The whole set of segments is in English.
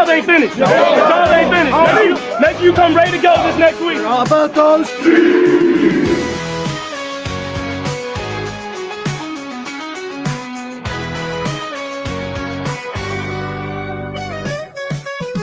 Charles ain't finished. Charles ain't finished. Make sure you come ready to go this next week. How about those?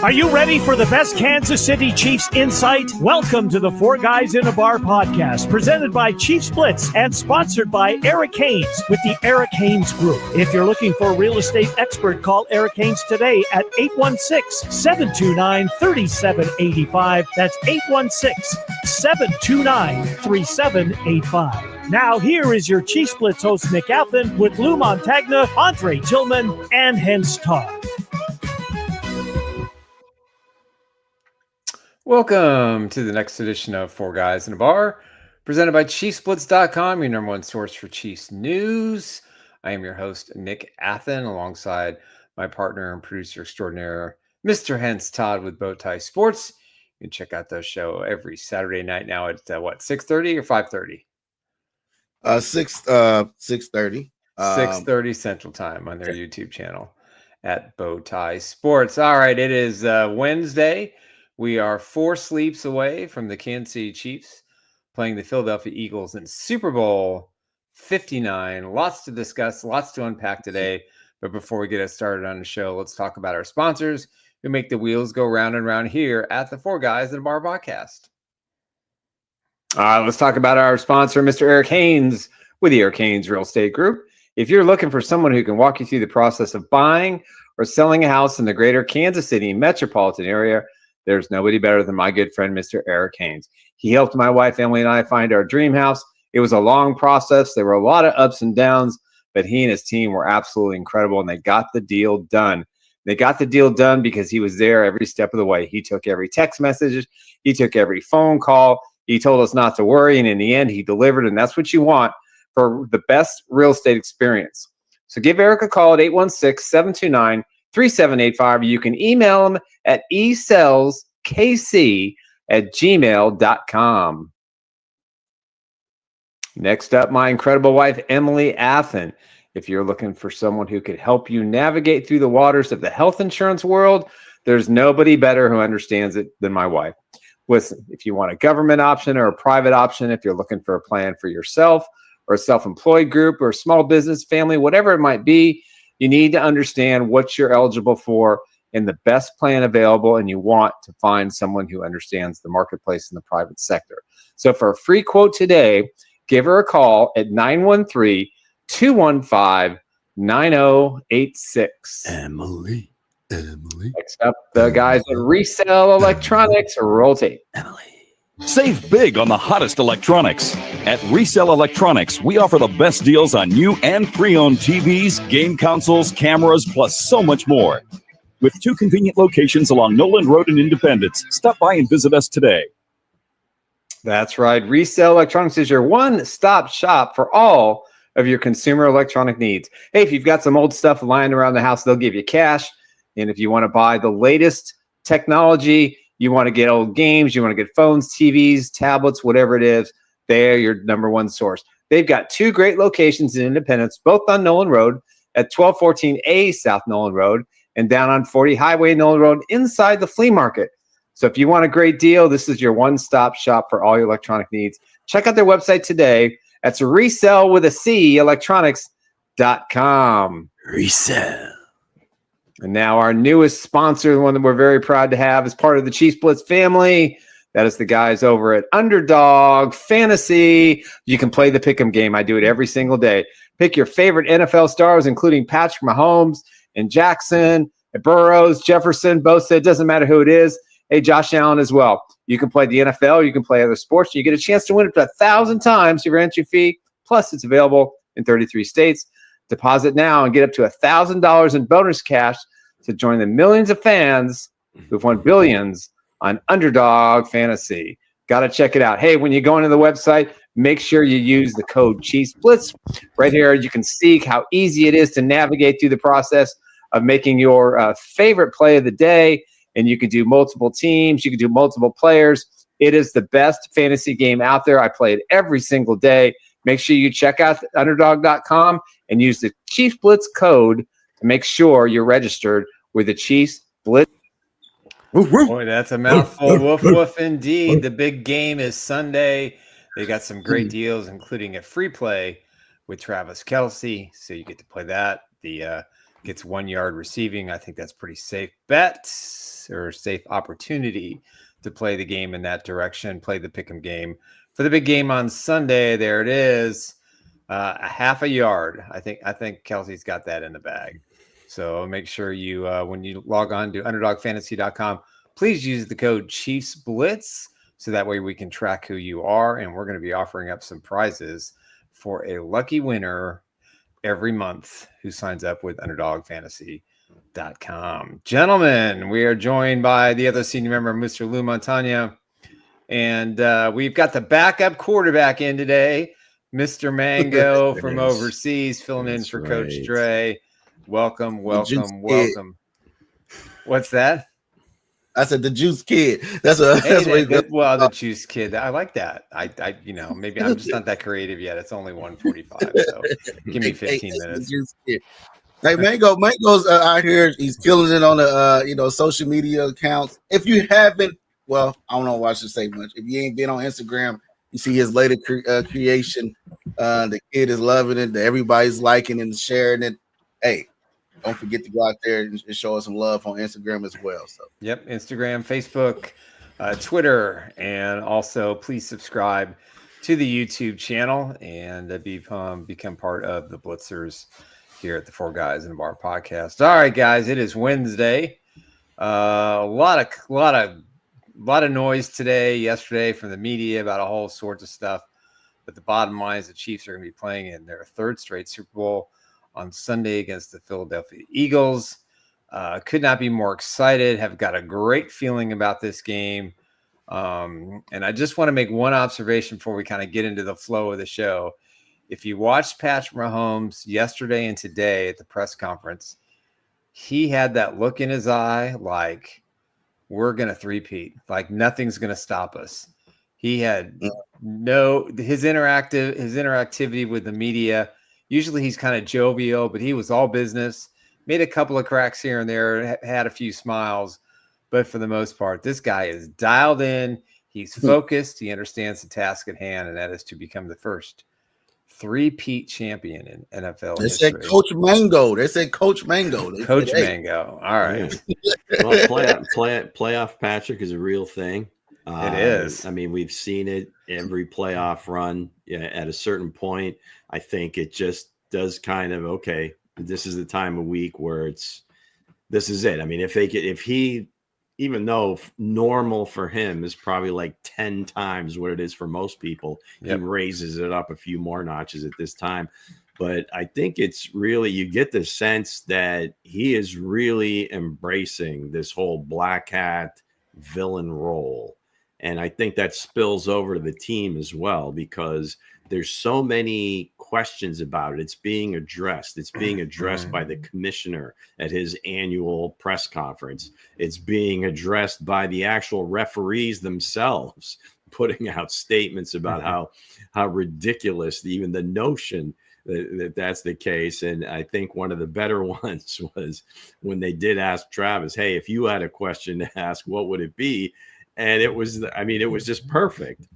Are you ready for the best Kansas City Chiefs insight? Welcome to the Four Guys in a Bar podcast, presented by Chiefs Blitz and sponsored by Eric Haynes with the Eric Haynes Group. If you're looking for a real estate expert, call Eric Haynes today at 816-729-3785. That's 816-729-3785. Now, here is your Chiefs Blitz host, Nick Athan, with Lou Montagna, Andre Tillman, and Hense Todd. Welcome to the next edition of Four Guys in a Bar, presented by ChiefsBlitz.com, your number one source for Chiefs news. I am your host, Nick Athan, alongside my partner and producer extraordinaire, Mr. Hense Todd with Bowtie Sports. You can check out the show every Saturday night now at 6:30 or 5:30? 6:30. 6:30 Central Time on their YouTube channel at Bowtie Sports. All right, it is Wednesday. We are 4 sleeps away from the Kansas City Chiefs playing the Philadelphia Eagles in Super Bowl 59. Lots to discuss, lots to unpack today. But before we get us started on the show, let's talk about our sponsors who make the wheels go round and round here at the Four Guys in a Bar podcast. Let's talk about our sponsor, Mr. Eric Haynes with the Eric Haynes Real Estate Group. If you're looking for someone who can walk you through the process of buying or selling a house in the greater Kansas City metropolitan area, there's nobody better than my good friend, Mr. Eric Haynes. He helped my wife, Emily, and I find our dream house. It was a long process. There were a lot of ups and downs, but he and his team were absolutely incredible, and they got the deal done. They got the deal done because he was there every step of the way. He took every text message. He took every phone call. He told us not to worry, and in the end, he delivered, and that's what you want for the best real estate experience. So give Eric a call at 816-729-3785. You can email him at esellskc@gmail.com. Next up, my incredible wife, Emily Athan. If you're looking for someone who could help you navigate through the waters of the health insurance world, there's nobody better who understands it than my wife. Listen, if you want a government option or a private option, if you're looking for a plan for yourself or a self-employed group or a small business family, whatever it might be, you need to understand what you're eligible for and the best plan available, and you want to find someone who understands the marketplace in the private sector. So for a free quote today, give her a call at 913-215-9086. Emily. Next up, the guys at Resell Electronics. Roll tape. Emily. Save big on the hottest electronics. At Resell Electronics, we offer the best deals on new and pre-owned TVs, game consoles, cameras, plus so much more. With 2 convenient locations along Noland Road in Independence, stop by and visit us today. That's right. Resell Electronics is your one-stop shop for all of your consumer electronic needs. Hey, if you've got some old stuff lying around the house, they'll give you cash. And if you want to buy the latest technology, you want to get old games, you want to get phones, TVs, tablets, whatever it is, they're your number one source. They've got 2 great locations in Independence, both on Noland Road at 1214A South Noland Road and down on 40 Highway Noland Road inside the flea market. So if you want a great deal, this is your one-stop shop for all your electronic needs. Check out their website today. That's resell.com. Resell. And now our newest sponsor, the one that we're very proud to have as part of the Chiefs Blitz family, that is the guys over at Underdog Fantasy. You can play the pick'em game. I do it every single day. Pick your favorite NFL stars, including Patrick Mahomes and Jackson, and Burrows, Jefferson, Bosa. It doesn't matter who it is. Hey, Josh Allen as well. You can play the NFL. You can play other sports. You get a chance to win up to 1,000 times your entry fee. Plus, it's available in 33 states. Deposit now and get up to $1,000 in bonus cash to join the millions of fans who've won billions on Underdog Fantasy. Got to check it out. Hey, when you go into the website, make sure you use the code Chiefs Blitz. Right here, you can see how easy it is to navigate through the process of making your favorite play of the day. And you can do multiple teams. You can do multiple players. It is the best fantasy game out there. I play it every single day. Make sure you check out underdog.com and use the Chiefs Blitz code to make sure you're registered with the Chiefs Blitz Boy, that's a mouthful. Woof, woof, indeed. The big game is Sunday. They got some great deals, including a free play with Travis Kelce. So you get to play that. The gets 1 yard receiving. I think that's pretty safe bet or safe opportunity to play the game in that direction. Play the pick'em game for the big game on Sunday. There it is. A half a yard. I think Kelsey's got that in the bag. So make sure you, when you log on to underdogfantasy.com, please use the code Chiefs Blitz so that way we can track who you are. And we're going to be offering up some prizes for a lucky winner every month who signs up with underdogfantasy.com. Gentlemen, we are joined by the other senior member, Mr. Lou Montagna. And we've got the backup quarterback in today, Mr. Mango from overseas, filling in for Coach Dre. Welcome. What's that? I said the Juice Kid. The Juice Kid. I like that. I maybe I'm just not that creative yet. It's only 1:45, so give me 15 minutes. Juice Kid. Hey, Mango's out here. He's killing it on the social media accounts. If you haven't, well, I don't know why I should say much. If you ain't been on Instagram, you see his latest creation. The kid is loving it. Everybody's liking and sharing it. Hey, don't forget to go out there and show us some love on Instagram as well. So, yep, Instagram, Facebook, Twitter, and also please subscribe to the YouTube channel and become part of the Blitzers here at the Four Guys in a Bar podcast. All right, guys, it is Wednesday. A lot of noise today, yesterday from the media about a whole sorts of stuff. But the bottom line is the Chiefs are going to be playing in their third straight Super Bowl on Sunday against the Philadelphia Eagles. Could not be more excited. Have got a great feeling about this game. And I just want to make one observation before we kind of get into the flow of the show. If you watched Patrick Mahomes yesterday and today at the press conference, he had that look in his eye like, we're going to three-peat. Like nothing's going to stop us. He had his interactivity with the media. Usually he's kind of jovial, but he was all business, made a couple of cracks here and there, had a few smiles. But for the most part, this guy is dialed in. He's focused. He understands the task at hand, and that is to become the first three-peat champion in NFL history. They said Coach Mango. Coach Mango. All right. Well, playoff Patrick is a real thing. It is. I mean, we've seen it every playoff run. Yeah, at a certain point, I think it just does kind of, okay, this is the time of week where this is it. I mean, if he, even though normal for him is probably like 10 times what it is for most people, He raises it up a few more notches at this time. But I think it's really, you get the sense that he is really embracing this whole black hat villain role. And I think that spills over to the team as well, because there's so many questions about it. It's being addressed. It's being addressed by the commissioner at his annual press conference. It's being addressed by the actual referees themselves, putting out statements about how ridiculous even the notion that's the case. And I think one of the better ones was when they did ask Travis, hey, if you had a question to ask, what would it be? And it was just perfect.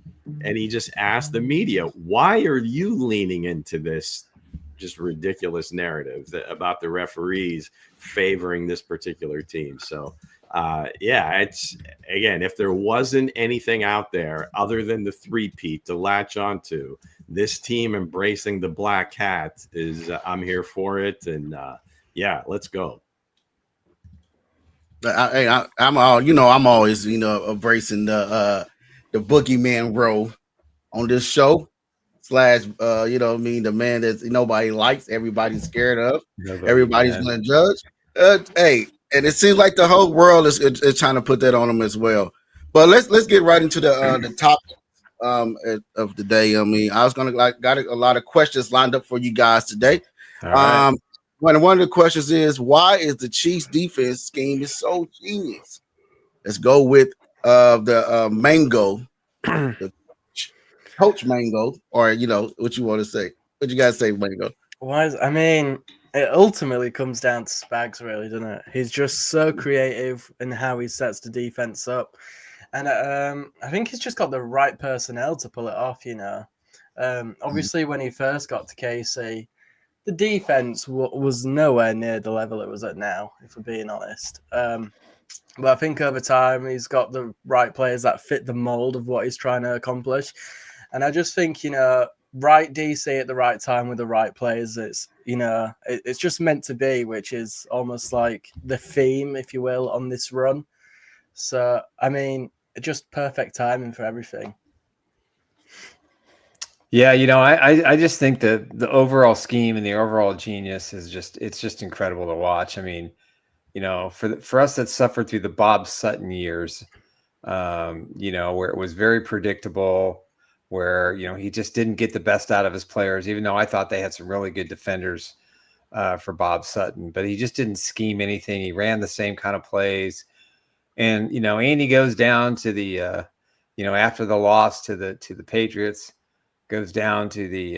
And he just asked the media, why are you leaning into this just ridiculous narrative about the referees favoring this particular team? So, it's, again, if there wasn't anything out there other than the three-peat to latch onto, this team embracing the black hat is, I'm here for it. And let's go. I'm always embracing the boogeyman role on this show / the man that nobody likes, everybody's scared of, everybody's going to judge. And it seems like the whole world is trying to put that on him as well. But let's get right into the topic of the day. I mean, I was got a lot of questions lined up for you guys today. All right. One of the questions is, why is the Chiefs defense scheme is so genius? Let's go with the Mango, the Coach Mango, or what you want to say. What you guys say, Mango? I mean, it ultimately comes down to Spags, really, doesn't it? He's just so creative in how he sets the defense up. And I think he's just got the right personnel to pull it off, you know. Obviously, when he first got to KC, the defense was nowhere near the level it was at now, if we're being honest. But I think over time, he's got the right players that fit the mold of what he's trying to accomplish. And I just think, you know, right DC at the right time with the right players, it's, you know, it's just meant to be, which is almost like the theme, if you will, on this run. So, I mean, just perfect timing for everything. Yeah, you know, I just think that the overall scheme and the overall genius is just incredible to watch. I mean, you know, for us that suffered through the Bob Sutton years, you know, where it was very predictable, where, you know, he just didn't get the best out of his players, even though I thought they had some really good defenders for Bob Sutton, but he just didn't scheme anything. He ran the same kind of plays. And, you know, Andy goes down to the, you know, after the loss to the Patriots, goes down to the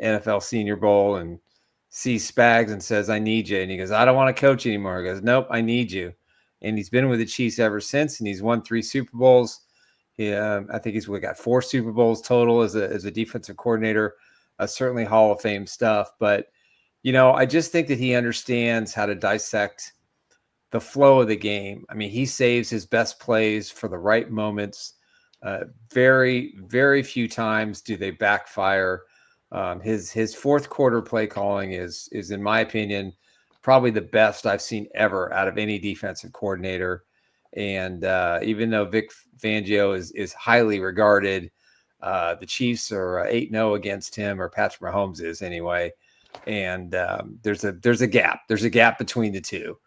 NFL Senior Bowl and sees Spags and says, "I need you." And he goes, "I don't want to coach anymore." He goes, "Nope, I need you." And he's been with the Chiefs ever since, and he's won 3 Super Bowls. He, I think we got 4 Super Bowls total as a defensive coordinator. Certainly Hall of Fame stuff. But, you know, I just think that he understands how to dissect the flow of the game. I mean, he saves his best plays for the right moments. Very, very few times do they backfire. His fourth quarter play calling is in my opinion, probably the best I've seen ever out of any defensive coordinator. And even though Vic Fangio is highly regarded, the Chiefs are 8-0 against him, or Patrick Mahomes is anyway. And there's a gap. There's a gap between the two.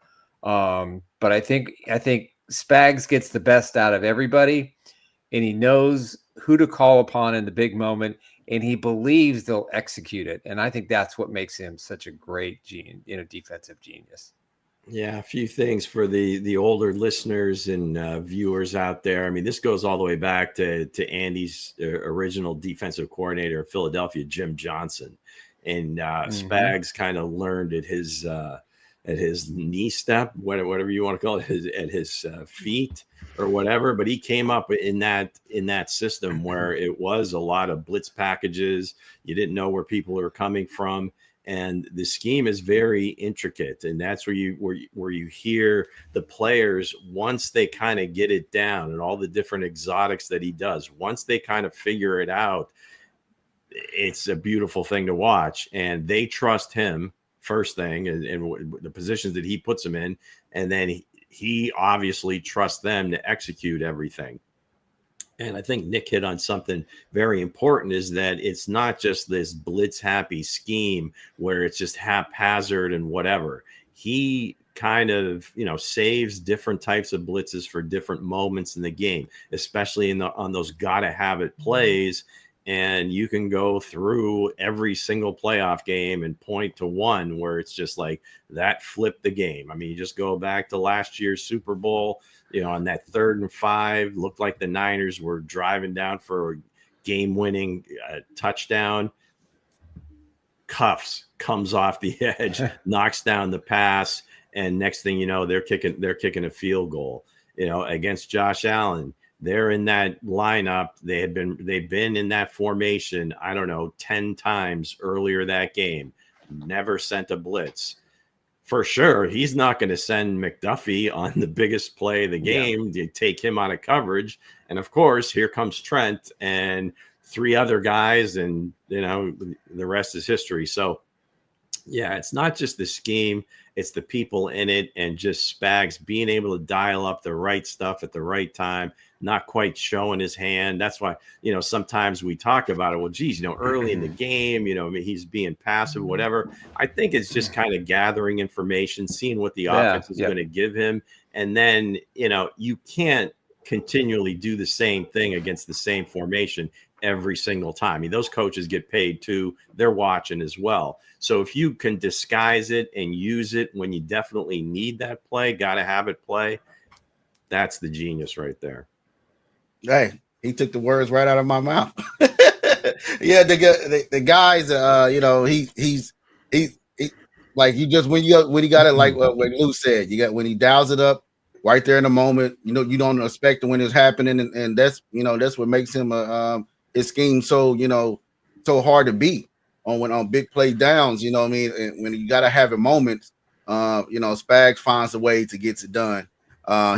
But I think Spags gets the best out of everybody, and he knows who to call upon in the big moment, and he believes they'll execute it. And I think that's what makes him such a great defensive genius. Yeah, a few things for the older listeners and viewers out there. I mean, this goes all the way back to Andy's original defensive coordinator of Philadelphia, Jim Johnson. And Spags kind of learned at his knee step, whatever you want to call it, at his feet or whatever. But he came up in that system where it was a lot of blitz packages. You didn't know where people were coming from, and the scheme is very intricate. And that's where you hear the players, once they kind of get it down, and all the different exotics that he does, once they kind of figure it out, it's a beautiful thing to watch. And they trust him, first thing, and the positions that he puts them in, and then he obviously trusts them to execute everything. And I think Nick hit on something very important, is that it's not just this blitz happy scheme where it's just haphazard and whatever. He kind of, you know, saves different types of blitzes for different moments in the game, especially on those gotta have it plays. And you can go through every single playoff game and point to one where it's just like that flipped the game. I mean, you just go back to last year's Super Bowl, you know, on that 3rd and 5, looked like the Niners were driving down for a game-winning touchdown. Cuffs comes off the edge, knocks down the pass, and next thing you know, they're kicking a field goal, you know, against Josh Allen. They're in that lineup. They've been in that formation, I don't know, 10 times earlier that game. Never sent a blitz. For sure, he's not going to send McDuffie on the biggest play of the game to take him out of coverage. And of course, here comes Trent and 3 other guys, and you know, the rest is history. So yeah, it's not just the scheme, it's the people in it, and just Spags being able to dial up the right stuff at the right time, not quite showing his hand. That's why, you know, sometimes we talk about it. Well, geez, you know, early in the game, you know, I mean, he's being passive, whatever. I think it's just kind of gathering information, seeing what the offense is going to give him. And then, you know, you can't continually do the same thing against the same formation every single time. I mean, those coaches get paid too. They're watching as well. So if you can disguise it and use it when you definitely need that play, got to have it play, that's the genius right there. Hey, he took the words right out of my mouth. Yeah, the guys, you know, he Like you just when he got it, like what Lou said, you got when he dials it up right there in the moment. You know, you don't expect it when it's happening, and that's that's what makes him his scheme so so hard to beat on big play downs. You know what I mean? And when you got to have a moment, Spags finds a way to get it done.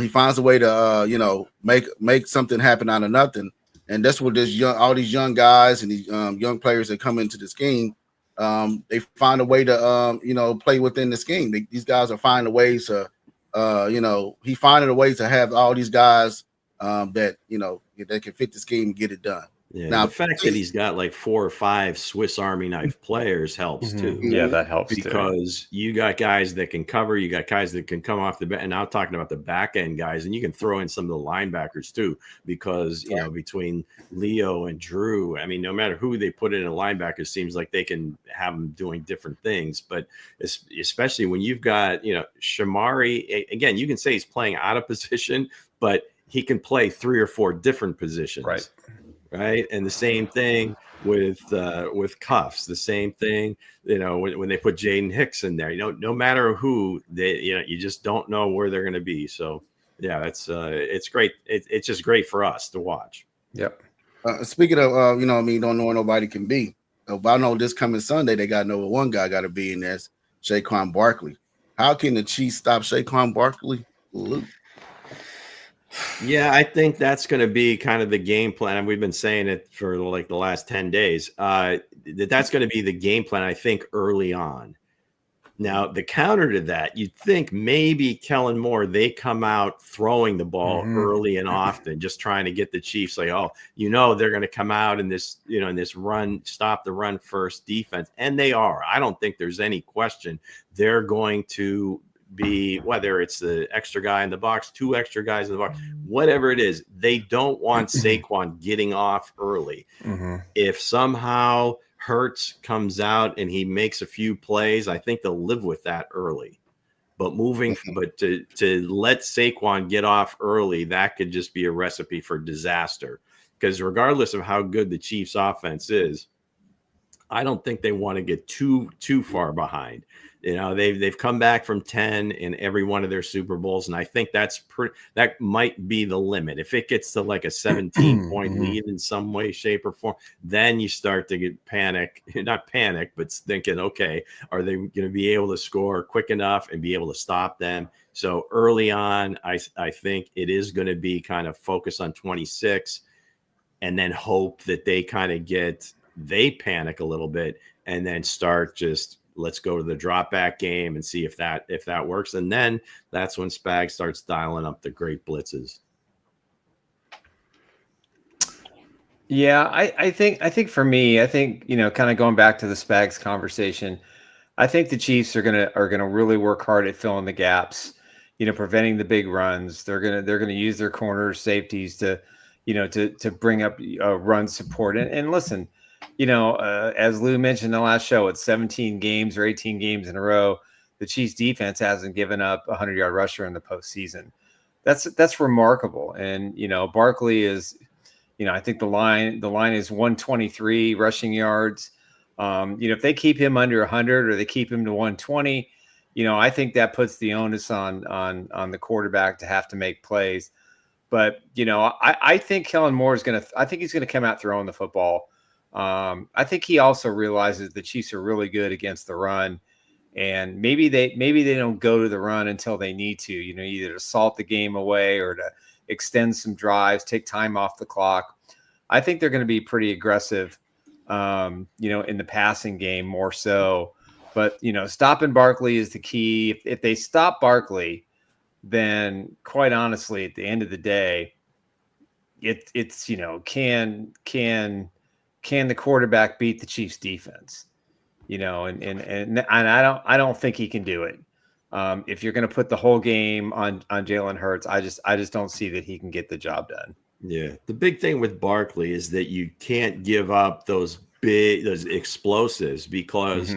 He finds a way to make something happen out of nothing, and that's what all these young guys and these young players that come into the scheme. They find a way to play within the scheme. These guys are finding ways to he finding a way to have all these guys that can fit the scheme and get it done. Yeah, Now the fact that he's got like 4 or 5 Swiss Army knife players helps too. Yeah, that helps because you got guys that can cover, you got guys that can come off the bench, and I'm talking about the back end guys, and you can throw in some of the linebackers too, because between Leo and Drew, I mean, no matter who they put in a linebacker, it seems like they can have them doing different things. But especially when you've got Shamari, again, you can say he's playing out of position, but he can play 3 or 4 different positions. Right. And the same thing with Cuffs, the same thing, when they put Jaden Hicks in there, no matter who they, you just don't know where they're going to be. So, yeah, it's great. It's just great for us to watch. Yep. Speaking of, don't know where nobody can be. I know this coming Sunday, they got to know one guy got to be in there, Saquon Barkley. How can the Chiefs stop Saquon Barkley? Luke? Yeah, I think that's going to be kind of the game plan. And we've been saying it for like the last 10 days. That's going to be the game plan, I think, early on. Now, the counter to that, you'd think maybe Kellen Moore, they come out throwing the ball early and often, just trying to get the Chiefs like, they're going to come out in this, in this run, stop the run first defense. And they are. I don't think there's any question they're going to be, whether it's the extra guy in the box, 2 extra guys in the box, whatever it is, they don't want Saquon getting off early. If somehow Hurts comes out and he makes a few plays, I think they'll live with that early. But to let Saquon get off early, that could just be a recipe for disaster. Because regardless of how good the Chiefs offense is, I don't think they want to get too far behind. They've come back from 10 in every one of their Super Bowls, and I think that might be the limit. If it gets to like a 17-point lead in some way, shape, or form, then you start to get not panic, but thinking, okay, are they going to be able to score quick enough and be able to stop them? So early on, I think it is going to be kind of focus on 26, and then hope that they kind of they panic a little bit, and then start just, let's go to the drop back game and see if that works. And then that's when Spags starts dialing up the great blitzes. Yeah, I think for me, kind of going back to the Spags conversation, I think the Chiefs are gonna really work hard at filling the gaps, preventing the big runs. They're gonna use their corners, safeties to bring up run support. And listen, as Lou mentioned in the last show, it's 17 games or 18 games in a row the Chiefs defense hasn't given up a 100-yard rusher in the postseason. That's remarkable. And Barkley is, I think the line is 123 rushing yards. If they keep him under 100 or they keep him to 120, I think that puts the onus on the quarterback to have to make plays. But I think Kellen Moore is he's gonna come out throwing the football. I think he also realizes the Chiefs are really good against the run, and maybe they don't go to the run until they need to, either to salt the game away or to extend some drives, take time off the clock. I think they're going to be pretty aggressive, in the passing game more so. But, stopping Barkley is the key. If they stop Barkley, then quite honestly, at the end of the day, it's can the quarterback beat the Chiefs defense? And I don't think he can do it. If you're going to put the whole game on Jalen Hurts, I just don't see that he can get the job done. Yeah, the big thing with Barkley is that you can't give up those explosives, because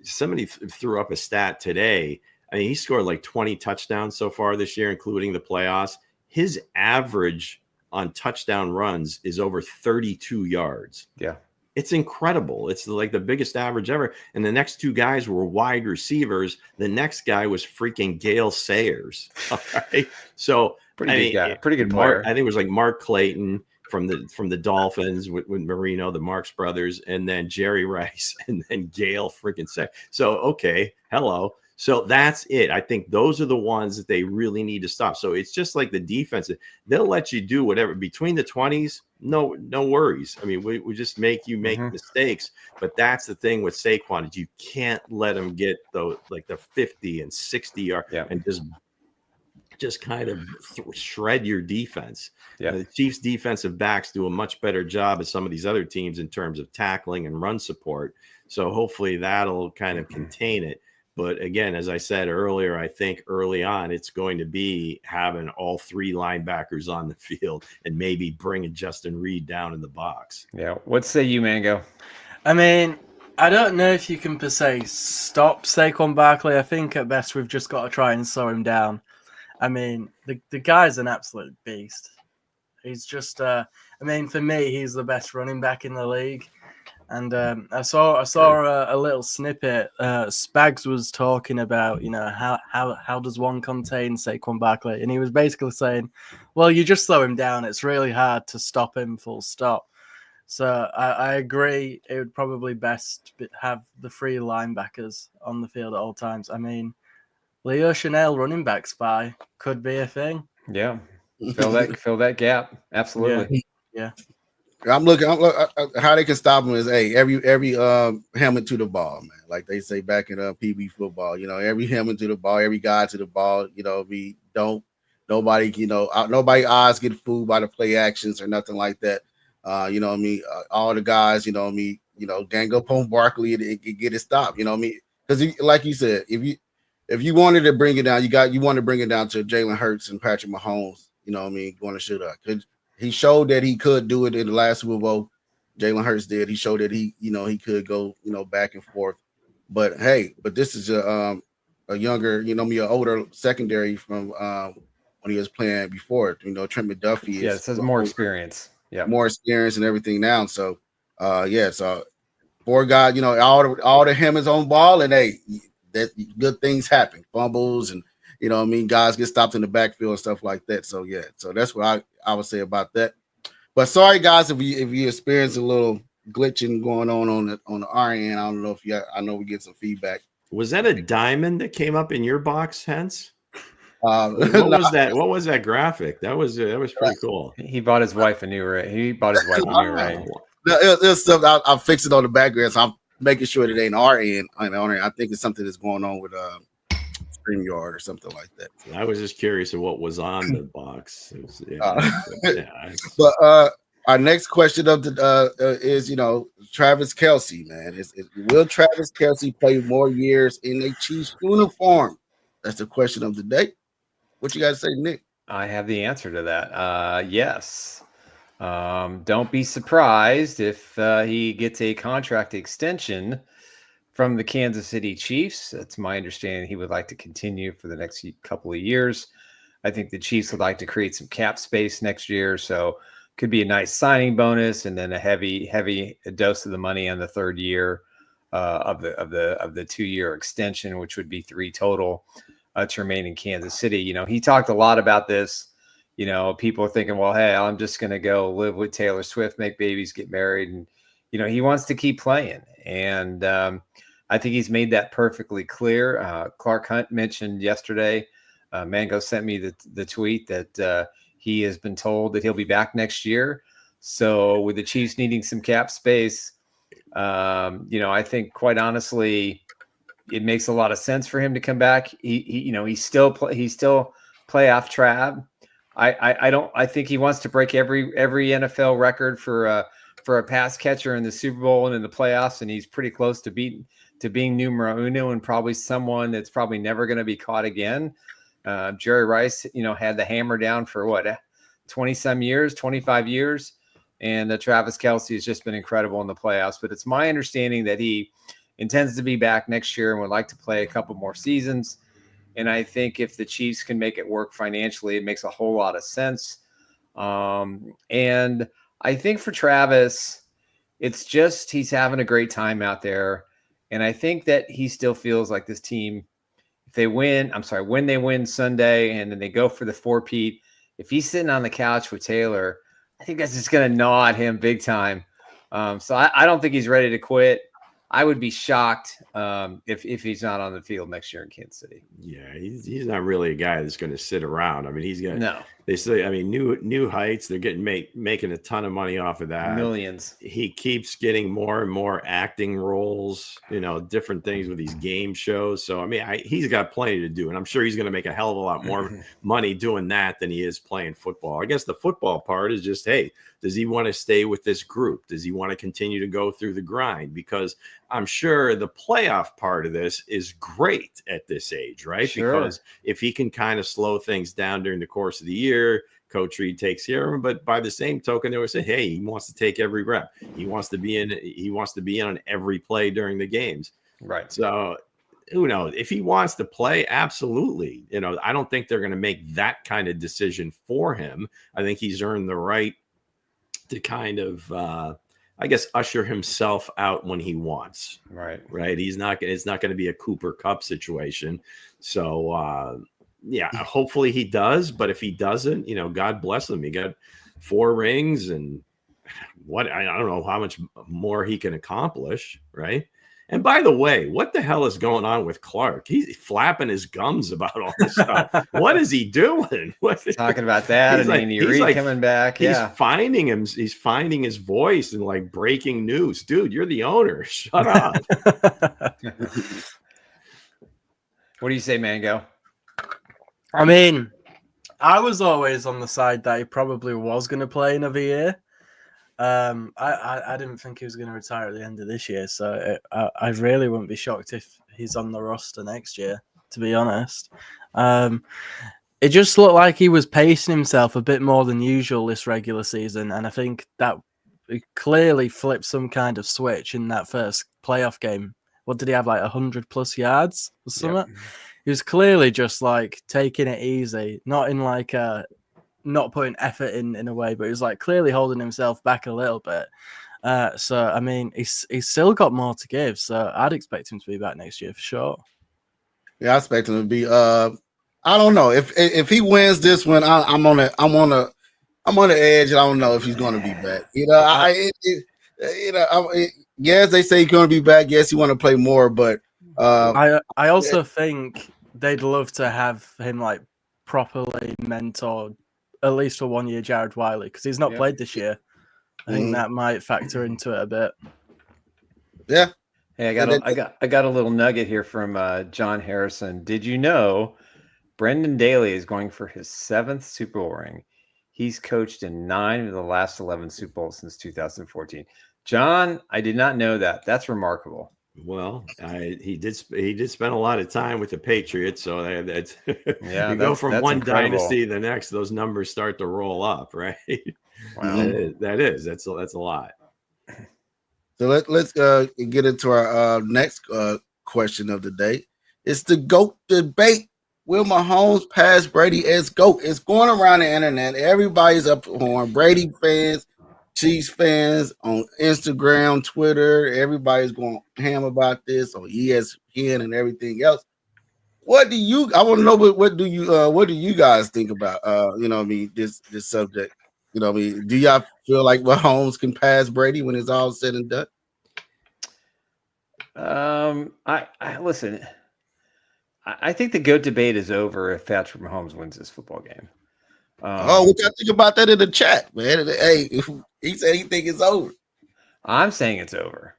somebody threw up a stat today. I mean, he scored like 20 touchdowns so far this year, including the playoffs. His average on touchdown runs is over 32 yards. Yeah. It's incredible. It's like the biggest average ever. And the next two guys were wide receivers. The next guy was freaking Gale Sayers. All right. So Pretty good guy. Pretty good player. I think it was like Mark Clayton from the Dolphins with Marino, the Marks brothers, and then Jerry Rice, and then Gale freaking Sayers. So, okay. Hello. So that's it. I think those are the ones that they really need to stop. So it's just like the defense. They'll let you do whatever between the 20s. No worries. I mean, we just make you make mistakes. But that's the thing with Saquon is you can't let him get the 50 and 60 yard and just kind of shred your defense. Yeah. The Chiefs defensive backs do a much better job as some of these other teams in terms of tackling and run support. So hopefully that'll kind of contain it. But again, as I said earlier, I think early on it's going to be having all three linebackers on the field and maybe bringing Justin Reed down in the box. Yeah. What say you, Mango? I mean, I don't know if you can per se stop Saquon Barkley. I think at best we've just got to try and slow him down. I mean, the guy's an absolute beast. He's just, I mean, for me, he's the best running back in the league. And I saw a little snippet. Spags was talking about, how does one contain Saquon Barkley? And he was basically saying, well, you just slow him down. It's really hard to stop him, full stop. So I agree. It would probably best have the three linebackers on the field at all times. I mean, Leo Chanel running back spy could be a thing. Yeah. Fill that gap. Absolutely. Yeah. I'm looking how they can stop him is every helmet to the ball, man. Like they say back in PB football, every helmet to the ball, every guy to the ball. Nobody eyes get fooled by the play actions or nothing like that. All the guys, gang up on Barkley and get it stopped. Because like you said, if you wanted to bring it down, you want to bring it down to Jalen Hurts and Patrick Mahomes. Going to shoot up. He showed that he could do it in the last Super Bowl. Jalen Hurts did. He showed that he could go, back and forth. But this is a younger, an older secondary from when he was playing before. Trent McDuffie it has more experience. Yeah, more experience and everything now. So, so poor guy, all the helmets on ball, and that good things happen, fumbles and. Guys get stopped in the backfield and stuff like that. So so that's what I would say about that. But sorry, guys, if you experience a little glitching going on the RN, I don't know I know we get some feedback. Was that a diamond that came up in your box, Hense? What was that? What was that graphic? That was pretty cool. He bought his wife a new ring. There's stuff I'll fix it on the background, so I'm making sure that it ain't RN. I think it's something that's going on with StreamYard or something like that. I was just curious of what was on the box. But our next question of the is Travis Kelce, man. Will Travis Kelce play more years in a Chiefs uniform? That's the question of the day. What you guys say, Nick? I have the answer to that. Yes. Don't be surprised if he gets a contract extension from the Kansas City Chiefs. That's my understanding. He would like to continue for the next couple of years. I think the Chiefs would like to create some cap space next year, so could be a nice signing bonus, and then a heavy dose of the money on the third year of the 2-year extension, which would be 3 total to remain in Kansas City. He talked a lot about this. People are thinking, well, hey, I'm just going to go live with Taylor Swift, make babies, get married, and he wants to keep playing, and I think he's made that perfectly clear. Clark Hunt mentioned yesterday, Mango sent me the tweet that he has been told that he'll be back next year. So with the Chiefs needing some cap space, I think quite honestly, it makes a lot of sense for him to come back. He's still playoff Trav. I think he wants to break every NFL record for a pass catcher in the Super Bowl and in the playoffs, and he's pretty close to being numero uno and probably someone that's probably never going to be caught again. Jerry Rice, had the hammer down for 20-some years, 25 years, and Travis Kelce has just been incredible in the playoffs. But it's my understanding that he intends to be back next year and would like to play a couple more seasons. And I think if the Chiefs can make it work financially, it makes a whole lot of sense. And I think for Travis, It's just he's having a great time out there. And I think that he still feels like this team, if they win, when they win Sunday and then they go for the 4-peat, if he's sitting on the couch with Taylor, I think that's just going to gnaw at him big time. So I don't think he's ready to quit. I would be shocked if he's not on the field next year in Kansas City. Yeah, he's not really a guy that's going to sit around. I mean, he's got no. They say, I mean, new heights. They're getting making a ton of money off of that. Millions. He keeps getting more and more acting roles, different things with these game shows. So I mean, he's got plenty to do, and I'm sure he's going to make a hell of a lot more money doing that than he is playing football. I guess the football part is just, hey, does he want to stay with this group? Does he want to continue to go through the grind? Because I'm sure the playoff part of this is great at this age, right? Sure. Because if he can kind of slow things down during the course of the year, Coach Reed takes care of him. But by the same token, they would say, hey, he wants to take every rep. He wants to be in. He wants to be in on every play during the games. Right. So who knows? If he wants to play, absolutely. I don't think they're going to make that kind of decision for him. I think he's earned the right to kind of, I guess, usher himself out when he wants. Right. It's not going to be a Cooper Kupp situation. So, yeah, hopefully he does. But if he doesn't, God bless him. He got 4 rings and I don't know how much more he can accomplish. Right. And by the way, what the hell is going on with Clark? He's flapping his gums about all this stuff. What is he doing? Talking about that and Andy Reid coming back. He's Yeah. finding him. He's finding his voice and like breaking news. Dude, you're the owner. Shut up. What do you say, Mango? I mean, I was always on the side that he probably was going to play another year. I didn't think he was going to retire at the end of this year, so I really wouldn't be shocked if he's on the roster next year, to be honest. It just looked like he was pacing himself a bit more than usual this regular season, and I think that he clearly flipped some kind of switch in that first playoff game. What did he have, like 100+ yards or something? Yep. He was clearly just like taking it easy, not in like not putting effort in a way, but he was like clearly holding himself back a little bit. So I mean, he's still got more to give. So I'd expect him to be back next year for sure. Yeah, I expect him to be. I don't know if he wins this one. I'm on the edge. I don't know if he's going to be back. Yes, they say he's going to be back. Yes, he want to play more, but I also think they'd love to have him like properly mentored, at least for 1 year, Jared Wiley, because he's not played this year. I think that might factor into it a bit. Yeah. Hey, I got a little nugget here from John Harrison. Did you know Brendan Daly is going for his 7th Super Bowl ring? He's coached in 9 of the last 11 Super Bowls since 2014. John, I did not know that. That's remarkable. Well, he did spend a lot of time with the Patriots, so that's yeah. You go from one incredible. dynasty to the next; those numbers start to roll up, right? Wow, that's a lot. So let's get into our next question of the day. It's the GOAT debate. Will Mahomes pass Brady as GOAT? It's going around the internet. Everybody's up on Brady fans, Chiefs fans on Instagram, Twitter. Everybody's going ham about this on ESPN and everything else. I want to know what do you guys think about this subject? Do y'all feel like Mahomes can pass Brady when it's all said and done? I listen. I think the GOAT debate is over if Patrick Mahomes wins this football game. What y'all think about that in the chat, man? Hey, he said he think it's over. I'm saying it's over.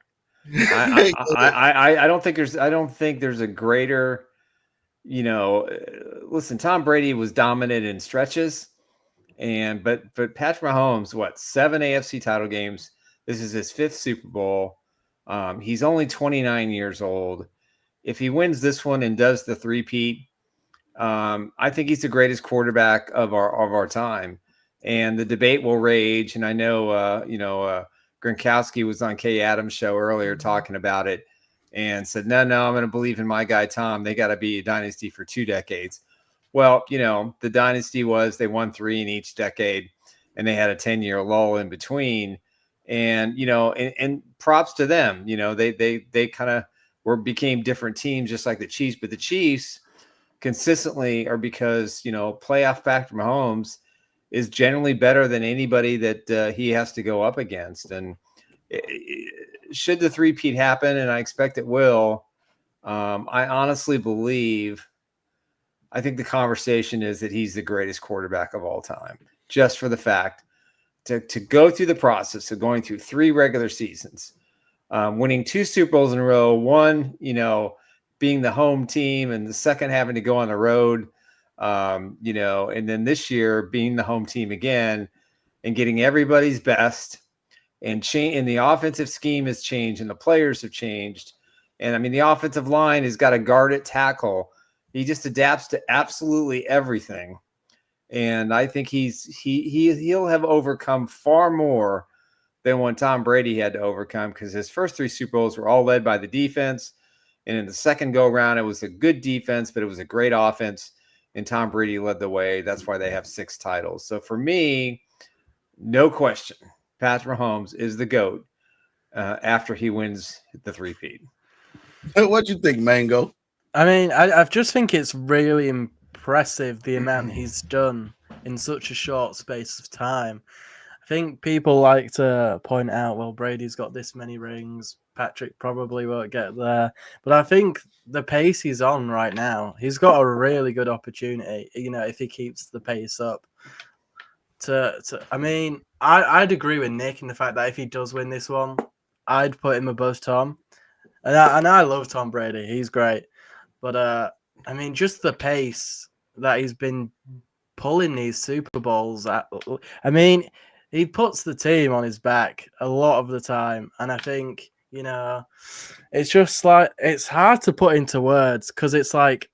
I don't think there's a greater, listen, Tom Brady was dominant in stretches, but Patrick Mahomes, 7 AFC title games. This is his 5th Super Bowl. He's only 29 years old. If he wins this one and does the 3-peat, I think he's the greatest quarterback of our time, and the debate will rage. And I know, Gronkowski was on Kay Adams' show earlier talking about it and said, no, I'm going to believe in my guy, Tom. They got to be a dynasty for 2 decades. Well, the dynasty was they won 3 in each decade and they had a 10-year lull in between. And, and props to them, they kind of became different teams, just like the Chiefs, but the Chiefs consistently are because, playoff Patrick Mahomes is generally better than anybody that he has to go up against. And should the three-peat happen, and I expect it will, I honestly believe, I think the conversation is that he's the greatest quarterback of all time, just for the fact to go through the process of going through 3 regular seasons, winning 2 Super Bowls in a row, one, being the home team, and the second having to go on the road, and then this year being the home team again and getting everybody's best, and the offensive scheme has changed and the players have changed. And I mean, the offensive line has got a guard at tackle. He just adapts to absolutely everything. And I think he'll have overcome far more than when Tom Brady had to overcome, because his first 3 Super Bowls were all led by the defense. And in the second go round, it was a good defense, but it was a great offense. And Tom Brady led the way. That's why they have 6 titles. So for me, no question, Patrick Mahomes is the GOAT after he wins the three-peat. What you think, Mango? I mean, I just think it's really impressive the amount he's done in such a short space of time. I think people like to point out, well, Brady's got this many rings, Patrick probably won't get there. But I think the pace he's on right now, he's got a really good opportunity, if he keeps the pace up. I mean, I'd agree with Nick in the fact that if he does win this one, I'd put him above Tom. And I love Tom Brady. He's great. But, I mean, just the pace that he's been pulling these Super Bowls at. I mean, he puts the team on his back a lot of the time. And I think, it's just like, it's hard to put into words, because it's like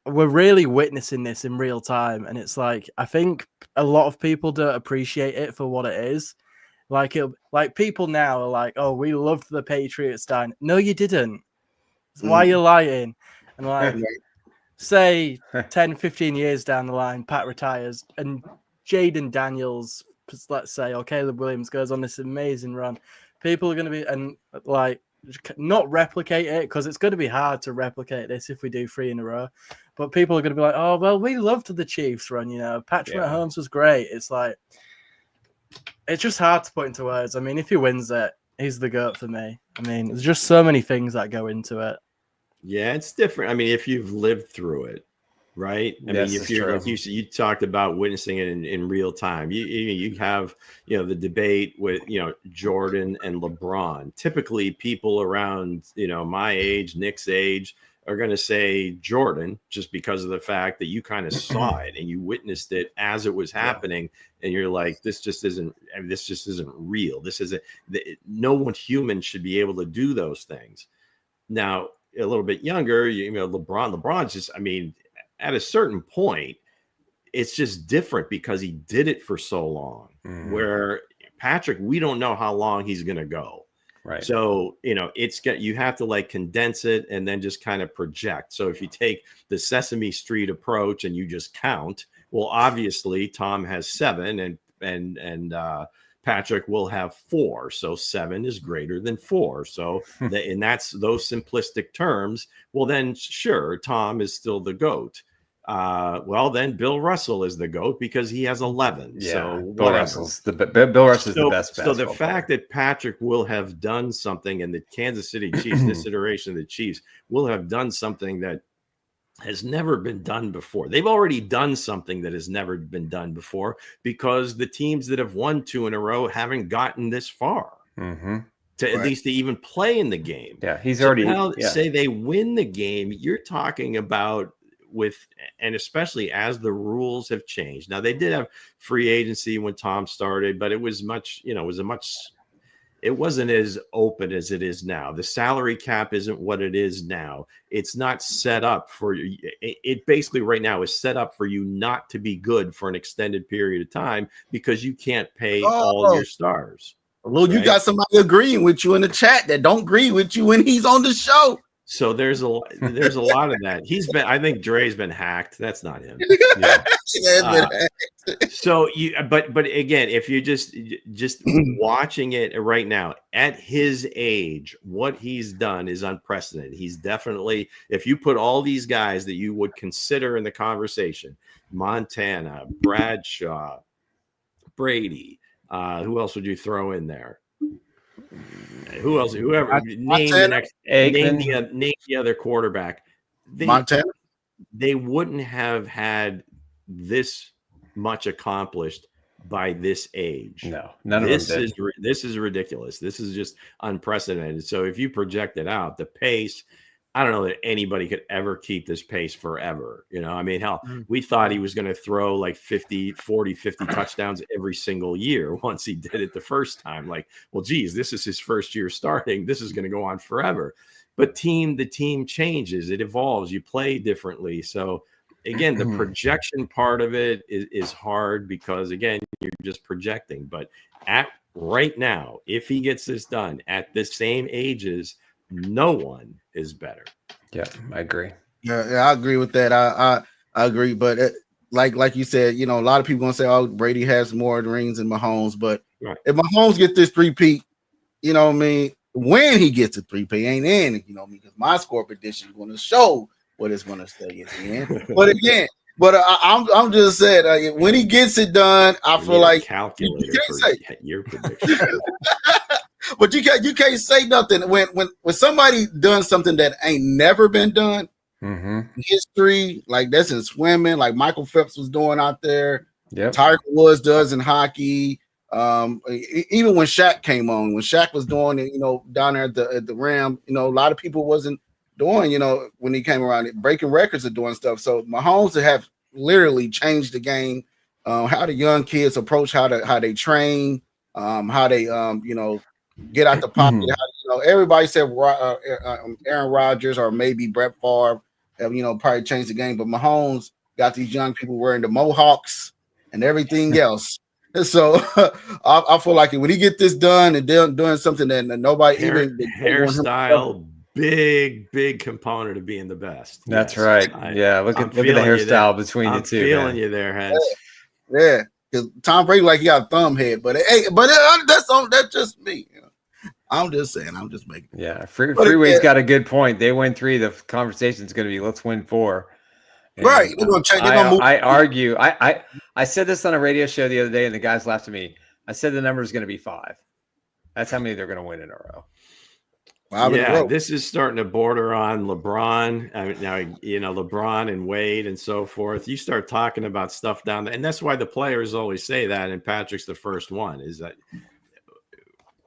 we're really witnessing this in real time. And it's like, I think a lot of people don't appreciate it for what it is. Like people now are like, oh, we loved the Patriots dying. No, you didn't. Why are you lying? And like, say 10, 15 years down the line, Pat retires and Jaden Daniels, let's say, or Caleb Williams goes on this amazing run. People are going to be, and like, not replicate it, because it's going to be hard to replicate this if we do 3 in a row. But people are going to be like, oh, well, we loved the Chiefs run, Patrick Mahomes was great. It's like, it's just hard to put into words. I mean, if he wins it, he's the GOAT for me. I mean, there's just so many things that go into it. Yeah, it's different. I mean, if you've lived through it, right? I mean, if you're like you talked about witnessing it in real time. You have, the debate with, Jordan and LeBron. Typically people around, my age, Nick's age, are going to say Jordan, just because of the fact that you kind of saw it and you witnessed it as it was happening. And you're like, this just isn't real. This isn't, no one human should be able to do those things. Now, a little bit younger, LeBron's just, I mean, at a certain point, it's just different because he did it for so long. Where Patrick, we don't know how long he's going to go. Right. So, you have to like condense it and then just kind of project. So if you take the Sesame Street approach and you just count, well, obviously Tom has 7 and Patrick will have 4. So 7 is greater than 4. So and that's those simplistic terms. Well, then sure, Tom is still the GOAT. Well, then Bill Russell is the GOAT because he has 11. Yeah, so Bill Russell's the best. So the fact that Patrick will have done something, and the Kansas City Chiefs, this iteration of the Chiefs, will have done something that has never been done before. They've already done something that has never been done before, because the teams that have won 2 in a row haven't gotten this far to at least to even play in the game. Yeah, he's already say they win the game. You're talking about and especially as the rules have changed. Now, they did have free agency when Tom started, but it was much, it wasn't as open as it is now. The salary cap isn't what it is now. It's not set up for you. It basically right now is set up for you not to be good for an extended period of time because you can't pay all your stars. Well, you got somebody agreeing with you in the chat that don't agree with you when he's on the show. So there's a lot of that. I think Dre's been hacked. That's not him. Yeah. So but again, if you're just watching it right now at his age, what he's done is unprecedented. He's definitely, if you put all these guys that you would consider in the conversation, Montana, Bradshaw, Brady, who else would you throw in there? Who else? Whoever. Name the other quarterback. Montana. They wouldn't have had this much accomplished by this age. No, none of them did. This is ridiculous. This is just unprecedented. So if you project it out, the pace, I don't know that anybody could ever keep this pace forever. You know, I mean, hell, we thought he was going to throw like 50 touchdowns every single year once he did it the first time. Like, well, geez, this is his first year starting. This is going to go on forever. But the team changes. It evolves. You play differently. So, again, the projection part of it is hard because, again, you're just projecting. But right now, if he gets this done at the same ages, no one is better. Yeah, I agree. Yeah, I agree with that. I agree. But like you said, you know, a lot of people gonna say, "Oh, Brady has more rings than Mahomes." But if Mahomes get this 3-peat, you know what I mean, when he gets a 3-peat, ain't in, you know, because my score prediction is going to show what it's going to stay in. But again, I'm just saying, when he gets it done, I feel like calculator for your prediction. But you can't say nothing when somebody done something that ain't never been done in history, like that's in swimming, like Michael Phelps was doing out there. Yep. Tiger Woods does in hockey. Even when Shaq came on, when Shaq was doing it, you know, down there at the rim, you know, a lot of people wasn't doing, you know, when he came around, breaking records and doing stuff. So Mahomes have literally changed the game, how the young kids approach, how they train, how they you know, get out the pocket. You know, everybody said Aaron Rodgers or maybe Brett Favre have, you know, probably changed the game, but Mahomes got these young people wearing the mohawks and everything else. So I feel like when he get this done and doing something that nobody hairstyle, big component of being the best. That's right. Look at the hairstyle between the two. I'm feeling you there, Hense. Yeah, because Tom Brady like he got a thumb head, but that's just me. You know? I'm just saying. I'm just making. Yeah, Freeway's got a good point. They win 3. The conversation's going to be let's win 4. And right. They're going to change. I argue. I said this on a radio show the other day, and the guys laughed at me. I said the number is going to be 5. That's how many they're going to win in a row. Yeah, this is starting to border on LeBron. I mean, now, you know, LeBron and Wade and so forth. You start talking about stuff down there, and that's why the players always say that. And Patrick's the first one, is that